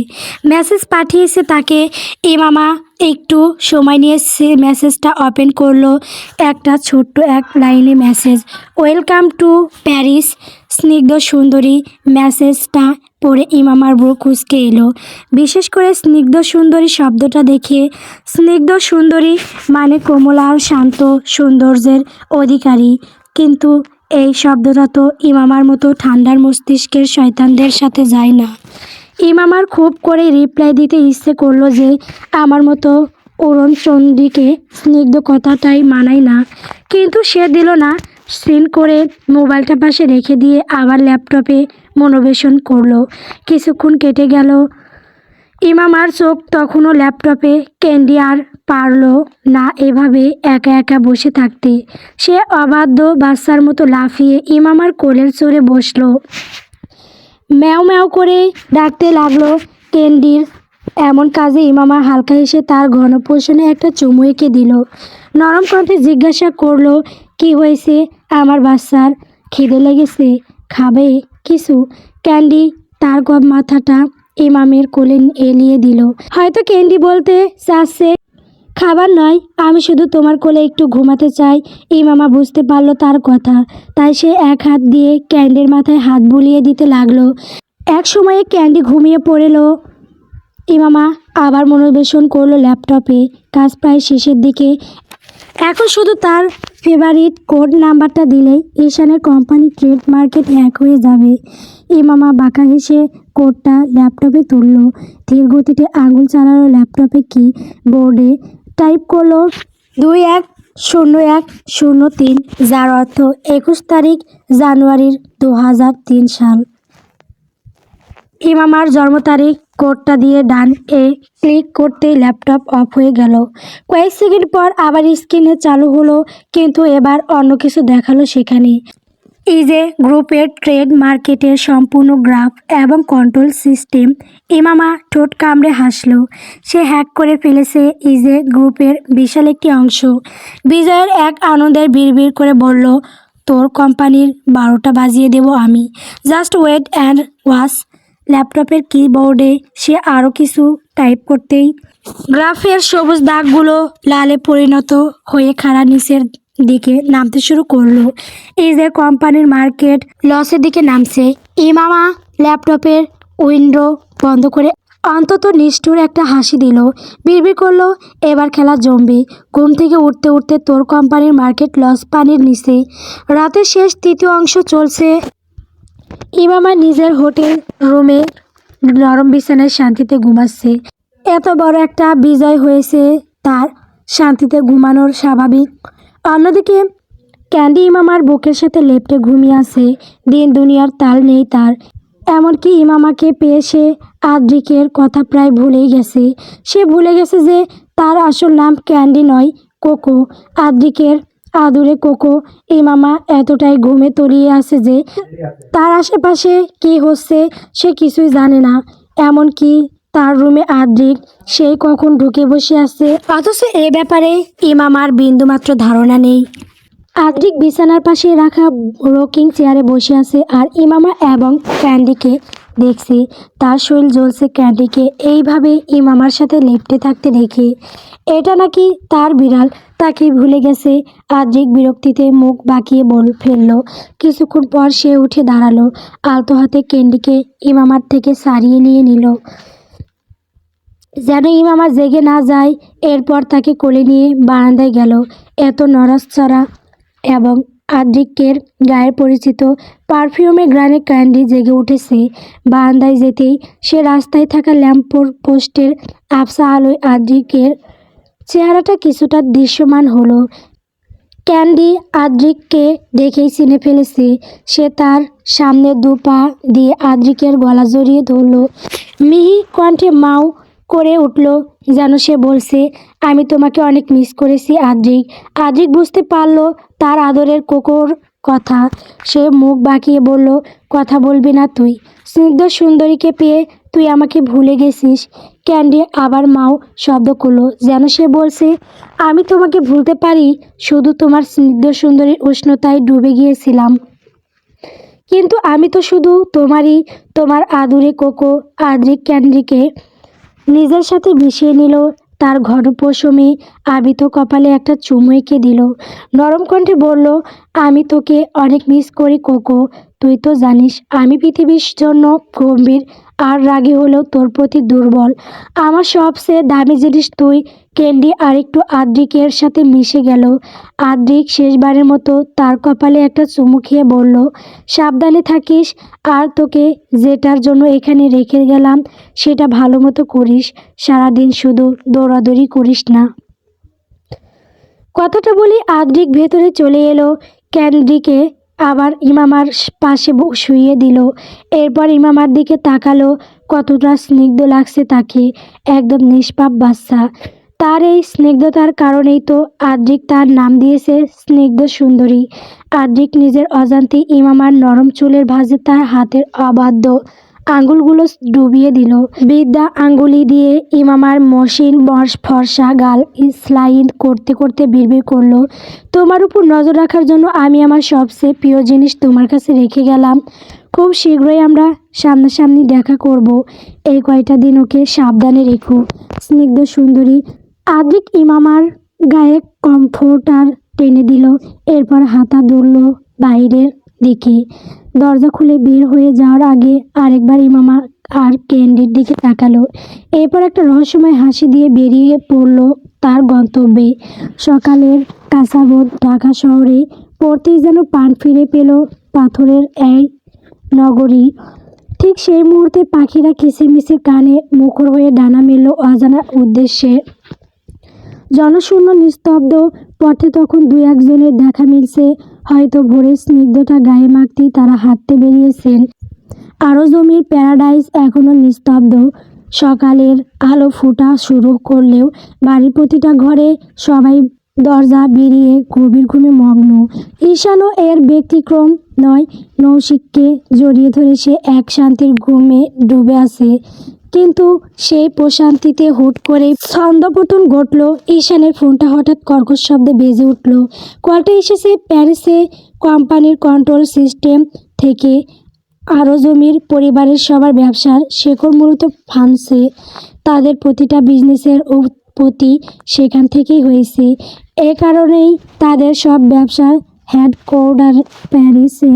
মেসেজ পাঠিয়েছে তাকে। ইমামা একটু সময় নিয়ে মেসেজটা ওপেন করলো। একটা ছোট্ট এক লাইনে মেসেজ, ওয়েলকাম টু প্যারিস, স্নিগ্ধ সুন্দরী। মেসেজটা পড়ে ইমামার ভ্রু কুঁচকে এলো, বিশেষ করে স্নিগ্ধ সুন্দরী শব্দটা দেখে। স্নিগ্ধ সুন্দরী মানে কোমল আর শান্ত সৌন্দর্যের অধিকারী, কিন্তু এই শব্দটা তো ইমামার মতো ঠান্ডার মস্তিষ্কের শয়তানদের সাথে যায় না। ইমামার খুব করে রিপ্লাই দিতে ইচ্ছে করলো যে আমার মতো উড়নচণ্ডীকে স্নিগ্ধ কথাটাই মানায় না, কিন্তু সে দিল না। সিন করে মোবাইলটা পাশে রেখে দিয়ে আবার ল্যাপটপে মনোবেশন করলো। কিছুক্ষণ কেটে গেল। ইমামার চোখ তখনও ল্যাপটপে। ক্যান্ডি আর পারল না এভাবে একা একা বসে থাকতে। সে অবাধ্য বাচ্চার মতো লাফিয়ে ইমামার কোলের চড়ে বসলো। ম্যাও ম্যাও করে ডাকতে লাগলো ক্যান্ডির এমন কাজে ইমামা হালকা হেসে তার ঘনপোষণে একটা চুমু এঁকে দিল। নরম কণ্ঠে জিজ্ঞাসা করলো, কি হয়েছে আমার বাচ্চার? খিদে লেগেছে? খাবে কিছু? ক্যান্ডি তার মাথাটা ইমামের কোলে এলিয়ে দিল। হয়তো ক্যান্ডি বলতে চাচ্ছে, খাবার নয়, আমি শুধু তোমার কোলে একটু ঘুমাতে চাই। ইমামা বুঝতে পারলো তার কথা, তাই সে এক হাত দিয়ে ক্যান্ডির মাথায় হাত বুলিয়ে দিতে লাগলো। এক সময়ে ক্যান্ডি ঘুমিয়ে পড়ল। ইমামা আবার মনোবেশন করলো ল্যাপটপে। কাজ প্রায় শেষের দিকে। এখন শুধু তার ফেভারিট কোড নাম্বারটা দিলেই ঈশানের কোম্পানি ট্রেড মার্কেট হ্যাক হয়ে যাবে। ইমামা বাঁকা হেসে কোডটা ল্যাপটপে তুলল। ধীর গতিতে আঙুল চালালো ল্যাপটপে কি বোর্ডে। টাইপ করলো 210103, যার অর্থ 21 তারিখ জানুয়ারির 2003 সাল। ইমামার জন্ম তারিখ কোডটা দিয়ে ডান এ ক্লিক করতেই ল্যাপটপ অফ হয়ে গেল। কয়েক সেকেন্ড পর আবার স্ক্রিনে চালু হলো, কিন্তু এবার অন্য কিছু দেখালো সেখানে। ইজে গ্রুপের ট্রেড মার্কেটের সম্পূর্ণ গ্রাফ এবং কন্ট্রোল সিস্টেম। ইমামা ঠোঁট কামড়ে হাসলো। সে হ্যাক করে ফেলেছে ইজে গ্রুপের বিশাল একটি অংশ। বিজয়ের এক আনন্দের বিড়বিড় করে বলল, তোর কোম্পানির 12টা বাজিয়ে দেব আমি। Just wait and watch. ল্যাপটপের কিবোর্ডে সে আরও কিছু টাইপ করতেই গ্রাফের সবুজ দাগগুলো লালে পরিণত হয়ে খাড়া নিচের দিকে নামতে শুরু করলো। এই যে কোম্পানির মার্কেট লসের দিকে নামছে। ইমামা ল্যাপটপের উইন্ডো বন্ধ করে অন্তত নিষ্ঠুর একটা হাসি দিল। বিড়বিড় করলো, এবার খেলা জমবে। ঘুম থেকে উঠতে উঠতে তোর কোম্পানির মার্কেট লস পানির নিচে। রাতের শেষ তৃতীয় অংশ চলছে। ইমামা নিজের হোটেল রুমে নরম বিছানায় শান্তিতে ঘুমাচ্ছে। এত বড় একটা বিজয় হয়েছে তার, শান্তিতে ঘুমানোর স্বাভাবিক। অন্যদিকে ক্যান্ডি ইমামার বুকের সাথে লেপ্টে ঘুমিয়ে আছে। দিন দুনিয়ার তাল নেই তার। এমনকি ইমামাকে পেয়ে সে আদ্রিকের কথা প্রায় ভুলেই গেছে। সে ভুলে গেছে যে তার আসল নাম ক্যান্ডি নয়, কোকো। আদ্রিকের আদুরে কোকো। ইমামা এতটাই ঘুমে তলিয়ে আছে যে তার আশেপাশে কি হচ্ছে সে কিছুই জানে না। এমনকি তার রুমে আদ্রিক সেই কখন ঢুকে বসে আছে, অথচ এ ব্যাপারে ইমামার বিন্দুমাত্র ধারণা নেই। আদ্রিক বিছানার পাশে রাখা রকিং চেয়ারে বসে আছে আর ইমামা এবং ক্যান্ডিকে দেখছে। তার শরীর জ্বলছে ক্যান্ডিকে এইভাবে ইমামার সাথে লেপ্টে থাকতে দেখে। এটা নাকি তার বিড়াল, তাকে ভুলে গেছে। আদ্রিক বিরক্তিতে মুখ বাঁকিয়ে ফেলল। কিছুক্ষণ পর সে উঠে দাঁড়ালো। আলতো হাতে ক্যান্ডিকে ইমামার থেকে সারিয়ে নিয়ে নিল, যেন ইমামা জেগে না যায়। এরপর তাকে কোলে নিয়ে বারান্দায় গেল। এত নড়াচড়া এবং আদ্রিকের গায়ের পরিচিত পারফিউমে গ্রানে ক্যান্ডি জেগে উঠেছে। বারান্দায় যেতেই সে রাস্তায় থাকা ল্যাম্প পোস্টের আবছা আলোয় আদ্রিকের চেহারাটা কিছুটা দৃশ্যমান হলো। ক্যান্ডি আদ্রিককে দেখেই চিনে ফেলেছে। সে তার সামনে 2 পা দিয়ে আদ্রিকের গলা জড়িয়ে ধরল। মিহি কণ্ঠে মাও করে উঠল, যেন সে বলছে, আমি তোমাকে অনেক মিস করেছি আদ্রিক। আদ্রিক বুঝতে পারল তার আদরের কোকোর কথা। সে মুখ বাঁকিয়ে বলল, কথা বলবি না তুই? স্নিগ্ধ সুন্দরীকে পেয়ে তুই আমাকে ভুলে গেছিস? ক্যান্ডি আবার মাও শব্দ করলো, যেন সে বলছে, আমি তোমাকে ভুলতে পারি? শুধু তোমার স্নিগ্ধ সুন্দরীর উষ্ণতায় ডুবে গিয়েছিলাম। কিন্তু আমি তো শুধু তোমারই। তোমার আদুরে কোকো। আদ্রিক ক্যান্ডিকে নিজের সাথে মিশিয়ে নিল। তার ঘন পশমে আবিত কপালে একটা চুমু এঁকে দিল। নরম কণ্ঠে বলল, আমি তোকে অনেক মিস করি কোকো। তুই তো জানিস আমি পৃথিবীর জন্য গম্ভীর আর রাগী হলেও তোর প্রতি দুর্বল। আমার সবচেয়ে দামি জিনিস তুই। ক্যান্ডি আরেকটু আদ্রিকের সাথে মিশে গেল। আদ্রিক শেষবারের মতো তার কপালে একটা চুমু খেয়ে বলল, সাবধানে থাকিস। আর তোকে যেটার জন্য এখানে রেখে গেলাম সেটা ভালো মতো করিস। সারাদিন শুধু দৌড়াদৌড়ি করিস না। কথাটা বলি আদ্রিক ভেতরে চলে এলো। ক্যান্ডিকে আবার ইমামার পাশে শুইয়ে দিল। এরপর ইমামার দিকে তাকালো। কতটা স্নিগ্ধ লাগছে তাকে, একদম নিষ্পাপ বাচ্চা। তার এই স্নিগ্ধতার কারণেই তো আদ্রিক তার নাম দিয়েছে স্নিগ্ধ সুন্দরী। আদ্রিক নিজের অজান্তে ইমামার নরম চুলের ভাঁজে তার হাতের অবাধ্য আঙ্গুলগুলো ডুবিয়ে দিল। বিদ্যা আঙ্গুলি দিয়ে ইমামার মসৃণ ফর্সা গাল স্লাইড করতে করতে বিড়বিড় করলো, তোমার উপর নজর রাখার জন্য আমি আমার সবচেয়ে প্রিয় জিনিস তোমার কাছে রেখে গেলাম। খুব শীঘ্রই আমরা সামনাসামনি দেখা করব। এই কয়টা দিন ওকে সাবধানে রেখো। স্নিগ্ধ সুন্দরী। আদ্রিক ইমামার গায়ে কমফোর্টার টেনে দিল, এরপর হাতা ধরল বাইরের দিকে। দরজা খুলে বের হয়ে যাওয়ার আগে আরেকবার ইমামা আর ক্যান্ডির দিকে তাকালো, এরপর একটা রহস্যময় হাসি দিয়ে বেরিয়ে পড়ল তার গন্তব্যে। সকালের কাঁচাবোধ ঢাকা শহরে পড়তেই যেন প্রাণ ফিরে পেল পাথরের এই নগরী। ঠিক সেই মুহূর্তে পাখিরা কিচিরমিচির কানে মুখর হয়ে ডানা মেলল অজানা উদ্দেশ্যে। জনশূন্য নিস্তব্ধ পথে তখন দুই একজনের দেখা মিলছে, হয়তো ভোরের স্নিগ্ধতা গায়ে মাখতেই তারা হাঁটতে বেরিয়েছেন। আরও জমির প্যারাডাইস এখনো নিস্তব্ধ। সকালের আলো ফোটা শুরু করলেও বাড়ির প্রতিটা ঘরে সবাই দরজা বেরিয়ে গভীর ঘুমে মগ্ন। ঈশানও এর ব্যতিক্রম নয়। নৌশিককে জড়িয়ে ধরে সে এক শান্তির ঘুমে ডুবে আছে, কিন্তু সেই প্রশান্তিতে হুট করে ছন্দপতন ঘটল। ঈশানের ফোনটা হঠাৎ কর্কশ শব্দে বেজে উঠল। কলটা এসেছে প্যারিসে কোম্পানির কন্ট্রোল সিস্টেম থেকে। আরও জমির পরিবারের সবার ব্যবসার শেকড় মূলত ফ্রান্সে। তাদের প্রতিটা বিজনেসের উৎপত্তি সেখান থেকেই হয়েছে। এ কারণেই তাদের সব ব্যবসার হেডকোয়ার্টার প্যারিসে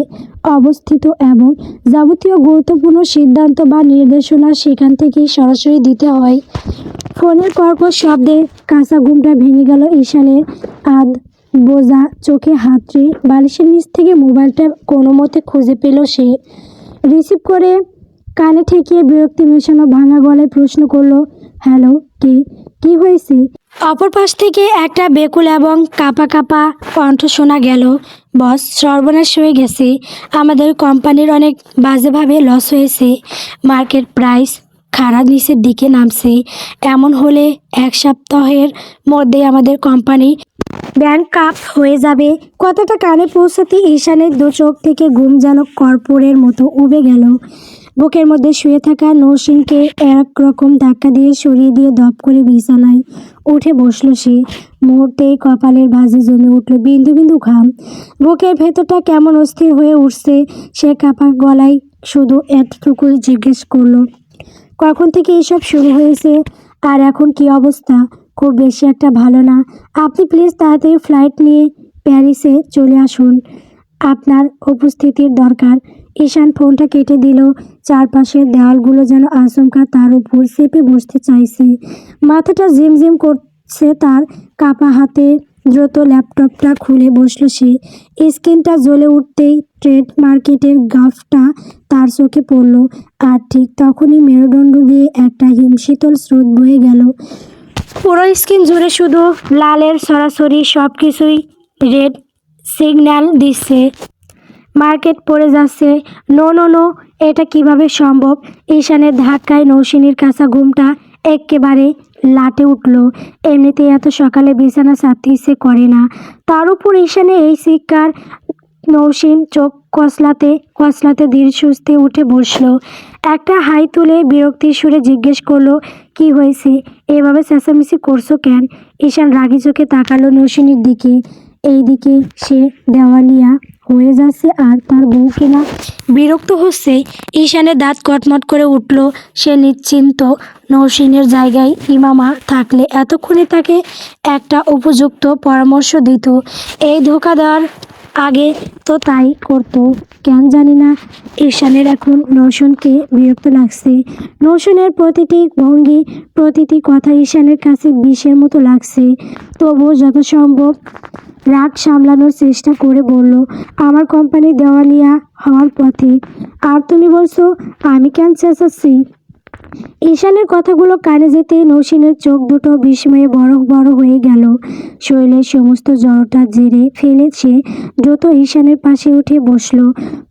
অবস্থিত এবং যাবতীয় গুরুত্বপূর্ণ সিদ্ধান্ত বা নির্দেশনা সেখান থেকেই সরাসরি দিতে হয়। ফোনের কর্কশ শব্দে কাঁচা ঘুমটা ভেঙে গেল ঈশানের। আধ বোঝা চোখে হাতড়ে বালিশের নিচ থেকে মোবাইলটা কোনো মতে খুঁজে পেল সে। রিসিভ করে কানে ঠেকিয়ে বিরক্তি মেশানো ভাঙা গলায় প্রশ্ন করলো, হ্যালো, কি হয়েছে? অপর পাশ থেকে একটা বেকুল এবং কাঁপা কাঁপা কণ্ঠ শোনা গেল, বস, সর্বনাশ হয়ে গেছে। আমাদের কোম্পানির অনেক বাজেভাবে লস হয়েছে। মার্কেট প্রাইস খাড়া নিচের দিকে নামছে। এমন হলে এক সপ্তাহের মধ্যেই আমাদের কোম্পানি ব্যাংকরাপ্ট হয়ে যাবে। কথাটা কানে পৌঁছাতে ঈশানের দু চোখ থেকে ঘুম যেন কর্পূরের মতো উবে গেল। বুকের মধ্যে শুয়ে থাকা নৌসিনকে একরকম ধাক্কা দিয়ে সরিয়ে দিয়ে দপ করে বিছানায় উঠে বসল সে। মুহূর্তেই কপালের ভাঁজে জমে উঠল বিন্দু বিন্দু ঘাম। বুকের ভেতরটা কেমন অস্থির হয়ে উঠছে। সে কাঁপা গলায় শুধু এতটুকুই জিজ্ঞেস করলো, কখন থেকে এসব শুরু হয়েছে আর এখন কি অবস্থা? খুব বেশি একটা ভালো না। আপনি প্লিজ তাড়াতাড়ি ফ্লাইট নিয়ে প্যারিসে চলে আসুন, আপনার উপস্থিতির দরকার। ঈশান ফোনটা কেটে দিল। চারপাশের দেওয়ালগুলো যেন আচমকা তার উপর চেপে বসতে চাইছে। মাথাটা ঝিমঝিম করছে তার। কাঁপা হাতে দ্রুত ল্যাপটপটা খুলে বসল সে। স্ক্রিনটা জ্বলে উঠতেই ট্রেড মার্কেটের গ্রাফটা তার চোখে পড়ল। আর ঠিক তখনই মেরুদণ্ড দিয়ে একটা হিমশীতল স্রোত বয়ে গেল। পুরো স্ক্রিন জুড়ে শুধু লালের সরাসরি, সব কিছুই রেড সিগন্যাল দিচ্ছে। মার্কেট পড়ে যাচ্ছে। নো নো নো, এটা কিভাবে সম্ভব? ঈশানের ধাক্কায় নৌসিনীর কাঁচা ঘুমটা একেবারে লাটে উঠল। এমনিতেই এত সকালে বিছানা ছাড়তে ইচ্ছে করে না, তার উপর ঈশানে এই চিৎকার। নৌসিন চোখ কচলাতে কচলাতে ধীর সুস্থে উঠে বসলো। একটা হাই তুলে বিরক্তির সুরে জিজ্ঞেস করলো, কি হয়েছে? এভাবে চেঁচামেচি করছো কেন? ঈশান রাগি চোখে তাকালো নৌসিনীর দিকে। এইদিকে সে দেওয়ালিয়া হয়ে যাচ্ছে আর তার বউ কিনা বিরক্ত হচ্ছে। ঈশানের দাঁত কটমট করে উঠল। সে নিশ্চিন্ত। নৌসিনের জায়গায় ইমামা থাকলে এতক্ষণে তাকে একটা উপযুক্ত পরামর্শ দিত। এই ধোঁকা দেওয়ার আগে তো তাই করতো। কেন জানি না ঈশানের এখন নৌসিনকে বিরক্ত লাগছে। নৌসিনের প্রতিটি ভঙ্গি, প্রতিটি কথা ঈশানের কাছে বিষের মতো লাগছে। তবুও যথাসম্ভব রাগ সামলানোর চেষ্টা করে বলল, আমার কোম্পানি দেওয়ালিয়া হওয়ার পথে, আর তুমি বলছো আমি কেন চেঁচাচ্ছি? ঈশানের কথাগুলো কানে যেতেই নৌসিনের চোখ দুটো বিস্ময়ে বড় বড় হয়ে গেল। শরীরের সমস্ত জড়তা ঝেড়ে ফেলে সে দ্রুত ঈশানের পাশে উঠে বসলো।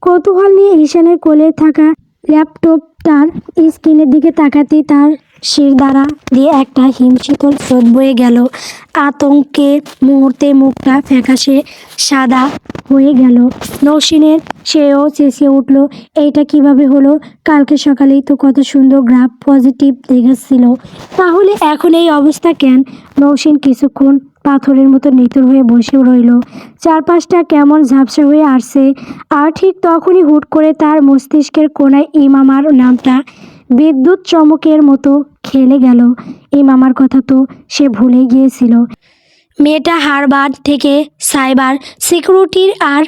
কৌতূহল নিয়ে ঈশানের কোলে থাকা ল্যাপটপটার স্ক্রিনের দিকে তাকাতেই তার শিরদাঁড়া দিয়ে একটা হিমশীতল স্রোত বয়ে গেল। আতঙ্কে মুহূর্তে মুখটা ফ্যাকাশে সাদা হয়ে গেল নৌসিনের। সেও চেঁচিয়ে উঠল, এইটা কিভাবে হলো? কালকে সকালেই তো কত সুন্দর গ্রাফ পজিটিভ দেখাচ্ছিল, তাহলে এখন এই অবস্থা কেন? নৌসিন কিছুক্ষণ পাথরের মতো নিথর হয়ে বসে রইল। চারপাশটা কেমন ঝাপসা হয়ে আসছে। আর ঠিক তখনই হুট করে তার মস্তিষ্কের কোণায় ইমামার নামটা বিদ্যুৎ চমকের মতো খেলে গেল। ইমামার কথা তো সে ভুলে গিয়েছিল। মেয়েটা হার্ভার্ড থেকে সাইবার সিকিউরিটির আর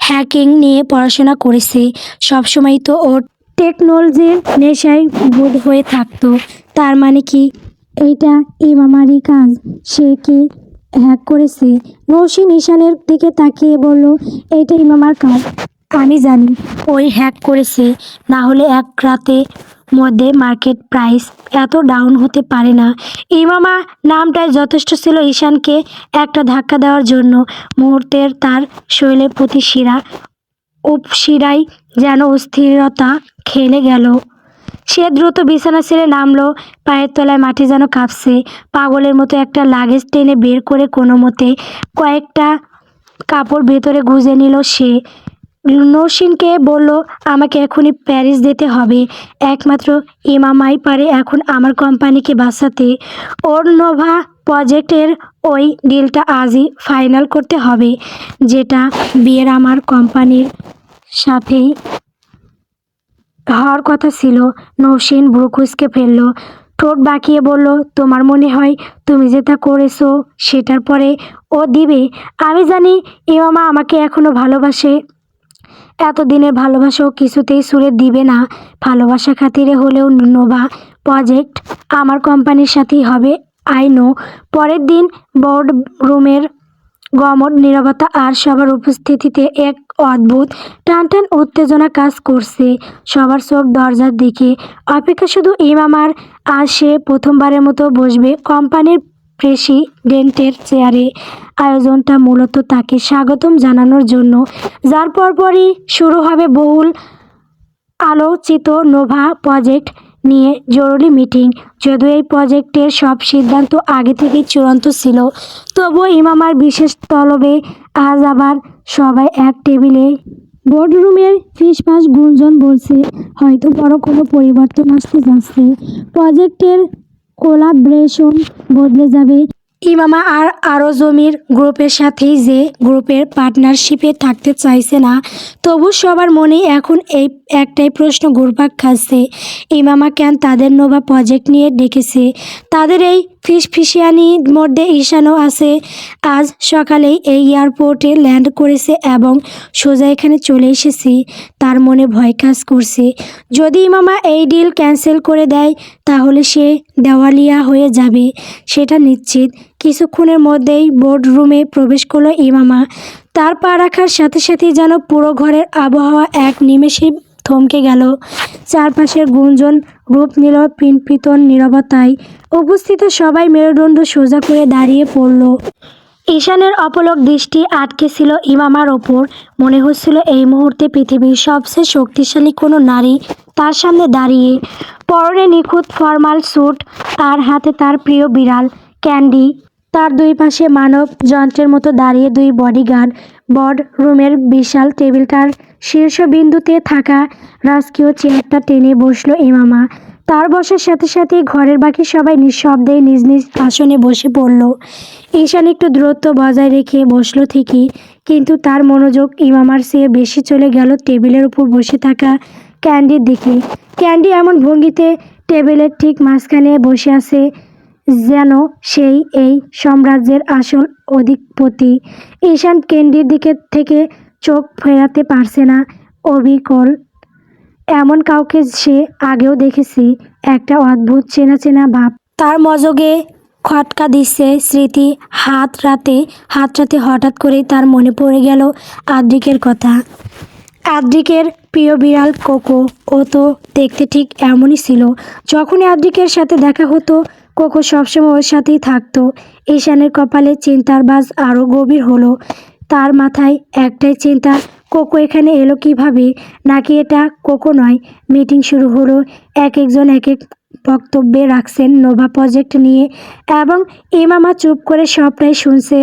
হ্যাকিং নিয়ে পড়াশোনা করেছে। সবসময় তো ওর টেকনোলজির নেশায় বোধ হয়ে থাকতো। তার মানে কি এইটা ইমামারই কাজ? সে কি হ্যাক করেছে? নৌসিন ঈশানের দিকে তাকিয়ে বলল, এইটা ইমামার কাজ। আমি জানি ওই হ্যাক করেছে, না হলে এক রাতে মধ্যে মার্কেট প্রাইস এত ডাউন হতে পারে না। ইমামা নামটাই যথেষ্ট ছিল ঈশানকে একটা ধাক্কা দেওয়ার জন্য। মুহূর্তের তার শরীরের প্রতি শিরা উপশিরায় যেন অস্থিরতা খেলে গেল। সে দ্রুত বিছানা ছেড়ে নামলো। পায়ের তলায় মাটি যেন কাঁপছে। পাগলের মতো একটা লাগেজ টেনে বের করে কোনো মতে কয়েকটা কাপড় ভেতরে গুজে নিল সে। নৌসিনকে বলল, আমাকে এখনই প্যারিস যেতে হবে। একমাত্র ইমামাই পারে এখন আমার কোম্পানিকে বাঁচাতে। ওর নোভা প্রজেক্টের ওই ডিলটা আজই ফাইনাল করতে হবে, যেটা বিয়ের আমার কোম্পানির সাথেই হওয়ার কথা ছিল। নৌসিন ভ্রু কুঁচকে ফেলল, ঠোঁট বাঁকিয়ে বলল, তোমার মনে হয় তুমি যেটা করেছো সেটার পরে ও দিবে? আমি জানি ইমামা আমাকে এখনো ভালোবাসে। এতদিনের ভালোবাসা ও কিছুতেই ছুঁড়ে দিবে না। ভালোবাসা খাতিরে হলেও নোভা প্রজেক্ট আমার কোম্পানির সাথেই হবে। I know. পরের দিন বোর্ড রুমের গমন নীরবতা আর সবার উপস্থিতিতে এক অদ্ভুত টানটান উত্তেজনা কাজ করছে। সবার চোখ দরজার দিকে অপেক্ষা, শুধু ইমামার। আজ সে প্রথমবারের মতো বসবে কোম্পানির প্রেসিডেন্টের চেয়ারে। আয়োজনটা মূলত তাকে স্বাগতম জানানোর জন্য, যার পরপরই শুরু হবে বহুল আলোচিত নোভা প্রজেক্ট নিয়ে জরুরি মিটিং। যদিও এই প্রজেক্টের সব সিদ্ধান্ত আগে থেকেই চূড়ান্ত ছিল, তবুও ইমামার বিশেষ তলবে আজ আবার সবাই এক টেবিলে। বোর্ডরুমের ফিসফাস গুঞ্জন বলছে, হয়তো বড় কোনো পরিবর্তন আসতে যাচ্ছে। প্রজেক্টের কোলাবরেশন বদলে যাবে। ইমামা আর আরও জমির গ্রুপের সাথেই যে গ্রুপের পার্টনারশিপে থাকতে চাইছে না, তবু সবার মনে এখন এই একটাই প্রশ্ন ঘুরপাক খাচ্ছে, ইমামা কেন তাদের নোভা প্রজেক্ট নিয়ে ডেকেছে? তাদের এই ফিসফিসিয়ানির মধ্যে ঈশানও আছে। আজ সকালেই এই এয়ারপোর্টে ল্যান্ড করেছে এবং সোজা এখানে চলে এসেছে। তার মনে ভয় কাজ করছে, যদি ইমামা এই ডিল ক্যান্সেল করে দেয় তাহলে সে দেওয়ালিয়া হয়ে যাবে, সেটা নিশ্চিত। কিছুক্ষণের মধ্যেই বোর্ড রুমে প্রবেশ করলো ইমামা। তার পা রাখার সাথে সাথেই যেন পুরো ঘরের আবহাওয়া এক নিমেষে থমকে গেল। চারপাশের গুঞ্জন রূপ নিল পিনপিতন নীরবতায়। উপস্থিত সবাই মেরুদণ্ড সোজা করে দাঁড়িয়ে পড়ল। ঈশানের অপলক দৃষ্টি আটকে ছিল ইমামার ওপর। মনে হচ্ছিল এই মুহূর্তে পৃথিবীর সবচেয়ে শক্তিশালী কোনো নারী তার সামনে দাঁড়িয়ে। পরনে নিখুঁত ফর্মাল স্যুট আর হাতে তার প্রিয় বিড়াল ক্যান্ডি। তার দুই পাশে মানব যন্ত্রের মতো দাঁড়িয়ে দুই বডিগার্ড। বর্ড রুমের বিশাল টেবিলটার শীর্ষবিন্দুতে থাকা রাজকীয় চেয়ারটা টেনে বসলো ইমামা। তার বসার সাথে সাথে ঘরের বাকি সবাই নিঃশব্দে নিজ নিজ আসনে বসে পড়ল। ঈশান একটু দূরত্ব বজায় রেখে বসলো ঠিকই, কিন্তু তার মনোযোগ ইমামার চেয়ে বেশি চলে গেল টেবিলের উপর বসে থাকা ক্যান্ডির দিকে। ক্যান্ডি এমন ভঙ্গিতে টেবিলের ঠিক মাঝখানে বসে আছে যেন সেই এই সাম্রাজ্যের আসল অধিপতি। ঈশান ক্যান্ডির দিকে থেকে চোখ ফেরাতে পারছে না। অবিকল এমন কাউকে সে আগেও দেখেছি। একটা অদ্ভুত চেনা চেনা ভাব তার মজগে খটকা দিচ্ছে স্মৃতি। হাত রাতে হঠাৎ করেই তার মনে পড়ে গেল আদ্রিকের কথা। আদ্রিকের প্রিয় বিড়াল কোকো। ও তো দেখতে ঠিক এমনই ছিল। যখনই আদ্রিকের সাথে দেখা হতো কোকো সবসময় ওর সাথেই থাকতো। ঈশানের কপালে চিন্তার বাজ আরও গভীর হলো। তার মাথায় একটাই চিন্তা, কোকো এখানে এলো কিভাবে? নাকি এটা কোকো নয়? মিটিং শুরু হলো। একজন এক এক বক্তব্যে রাখছেন নোভা প্রজেক্ট নিয়ে এবং ইমামা চুপ করে সবটাই শুনছে।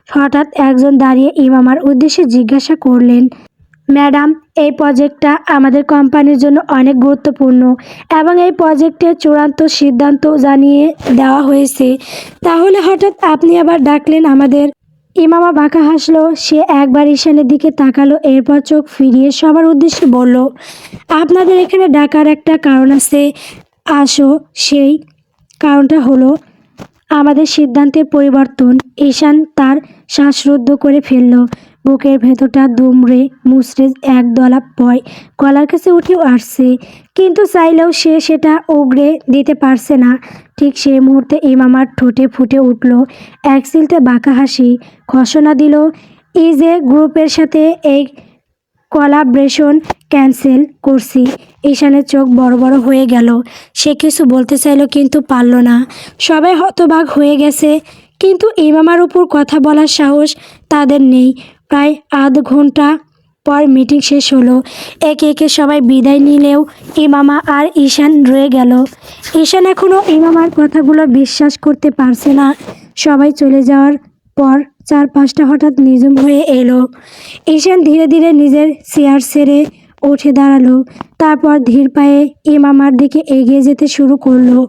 হঠাৎ একজন দাঁড়িয়ে ইমামার উদ্দেশ্যে জিজ্ঞাসা করলেন, ম্যাডাম, এই প্রজেক্টটা আমাদের কোম্পানির জন্য অনেক গুরুত্বপূর্ণ এবং এই প্রজেক্টের চূড়ান্ত সিদ্ধান্ত জানিয়ে দেওয়া হয়েছে, তাহলে হঠাৎ আপনি আবার ডাকলেন আমাদের? ইমামা বাঁকা হাসলো। সে একবার ঈশানের দিকে তাকালো, এরপর চোখ ফিরিয়ে সবার উদ্দেশ্যে বলল, আপনাদের এখানে ডাকার একটা কারণ আছে। আসো, সেই কারণটা হলো আমাদের সিদ্ধান্তের পরিবর্তন। ঈশান তার শ্বাসরুদ্ধ করে ফেলল। বুকের ভেতরটা দুমড়ে মুচড়ে একদলা ভয় গলার কাছে উঠে আসছে, কিন্তু চাইলেও সে সেটা উগরে দিতে পারছে না। ঠিক সেই মুহূর্তে ইমামার ঠোঁটে ফুটে উঠল এক চিলতে বাঁকা হাসি। ঘোষণা দিল, ইজে গ্রুপের সাথে এই কোলাবরেশন ক্যান্সেল করছি। ঈশানের চোখ বড় বড় হয়ে গেল। সে কিছু বলতে চাইল কিন্তু পারল না। সবাই হতবাক হয়ে গেছে, কিন্তু ইমামার উপর কথা বলার সাহস তাদের নেই। প্রায় আধ ঘন্টা পর মিটিং শেষ হলো। একে একে সবাই বিদায় নিলেও ইমামা আর ঈশান রয়ে গেল। ঈশান এখনও ইমামার কথাগুলো বিশ্বাস করতে পারছে না। সবাই চলে যাওয়ার পর চারপাশটা হঠাৎ নিঝুম হয়ে এলো। ঈশান ধীরে ধীরে নিজের চেয়ার ছেড়ে উঠে দাঁড়ালো, তারপর ধীর পায়ে ইমামার দিকে এগিয়ে যেতে শুরু করলো।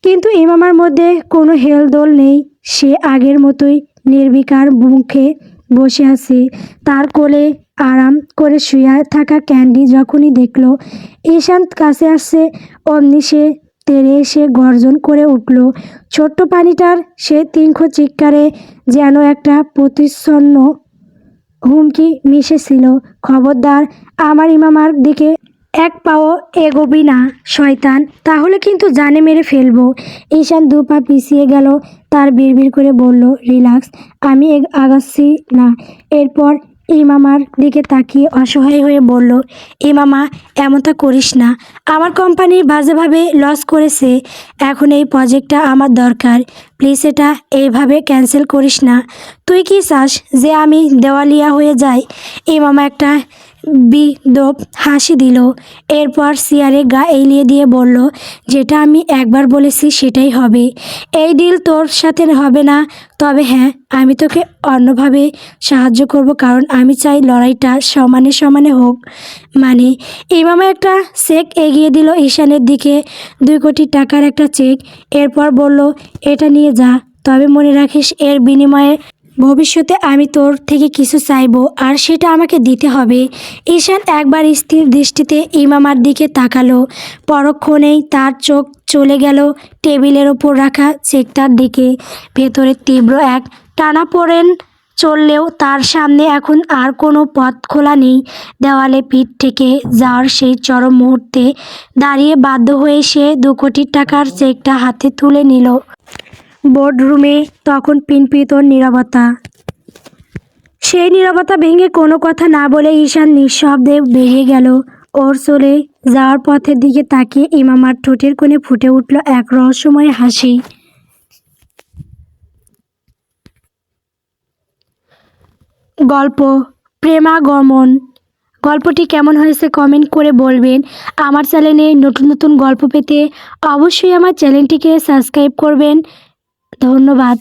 কিন্তু ইমামার মধ্যে কোনো হেলদোল নেই। সে আগের মতোই নির্বিকার মুখে বসে আছে। তার কোলে আরাম করে শুয়ে থাকা ক্যান্ডি যখনই দেখলো ঈশান কাছে আসছে, অমনি সে তেড়ে এসে গর্জন করে উঠল। ছোট্ট প্রাণীটার সে তীক্ষ্ণ চিৎকারে যেন একটা প্রতিচ্ছন্ন হুমকি মিশেছিল। খবরদার, আমার ইমামার দিকে এক পাও এগোবি না শয়তান, তাহলে কিন্তু জানে মেরে ফেলবো। ঈশান দু পা পিছিয়ে গেল। তার বিড়বিড় করে বলল, রিল্যাক্স, আমি আগাচ্ছি না। এরপর ইমামার দিকে তাকিয়ে অসহায় হয়ে বলল, ইমামা, এমনটা করিস না। আমার কোম্পানি বাজেভাবে লস করেছে। এখন এই প্রজেক্টটা আমার দরকার। প্লিজ এটা এইভাবে ক্যান্সেল করিস না। তুই কি চাস যে আমি দেওয়ালিয়া হয়ে যাই? ইমামা একটা বিদপ হাসি দিল। এরপর চেয়ারে গা এলিয়ে দিয়ে বলল, যেটা আমি একবার বলেছি সেটাই হবে। এই ডিল তোর সাথে হবে না, তবে হ্যাঁ, আমি তোকে অন্যভাবে সাহায্য করব, কারণ আমি চাই লড়াইটা সমানে সমানে হোক। মানে? ইমামা একটা চেক এগিয়ে দিল ঈশানের দিকে, 2 কোটি টাকার একটা চেক। এরপর বলল, এটা নিয়ে যা, তবে মনে রাখিস এর বিনিময়ে ভবিষ্যতে আমি তোর থেকে কিছু চাইবো, আর সেটা আমাকে দিতে হবে। ঈশান একবার স্থির দৃষ্টিতে ইমামার দিকে তাকালো। পরক্ষণেই তার চোখ চলে গেল টেবিলের ওপর রাখা চেকটার দিকে। ভেতরে তীব্র এক টানাপোড়েন চললেও তার সামনে এখন আর কোনো পথ খোলা নেই। দেওয়ালে পিঠ থেকে যাওয়ার সেই চরম মুহূর্তে দাঁড়িয়ে বাধ্য হয়ে সে 2 কোটি টাকার চেকটা হাতে তুলে নিল। বোর্ডরুমে তখন পিনপিত নীরবতা। সেই নীরবতা ভেঙে কোনো কথা না বলে ঈশান নিঃশব্দে বেরিয়ে গেল। ওর চলে যাওয়ার পথের দিকে তাকিয়ে ইমামার ঠোঁটের কোণে ফুটে উঠল এক রহস্যময় হাসি। গল্প প্রেমাগমন। গল্পটি কেমন হয়েছে কমেন্ট করে বলবেন। আমার চ্যানেলে নতুন নতুন গল্প পেতে অবশ্যই আমার চ্যানেলটিকে সাবস্ক্রাইব করবেন। ধন্যবাদ।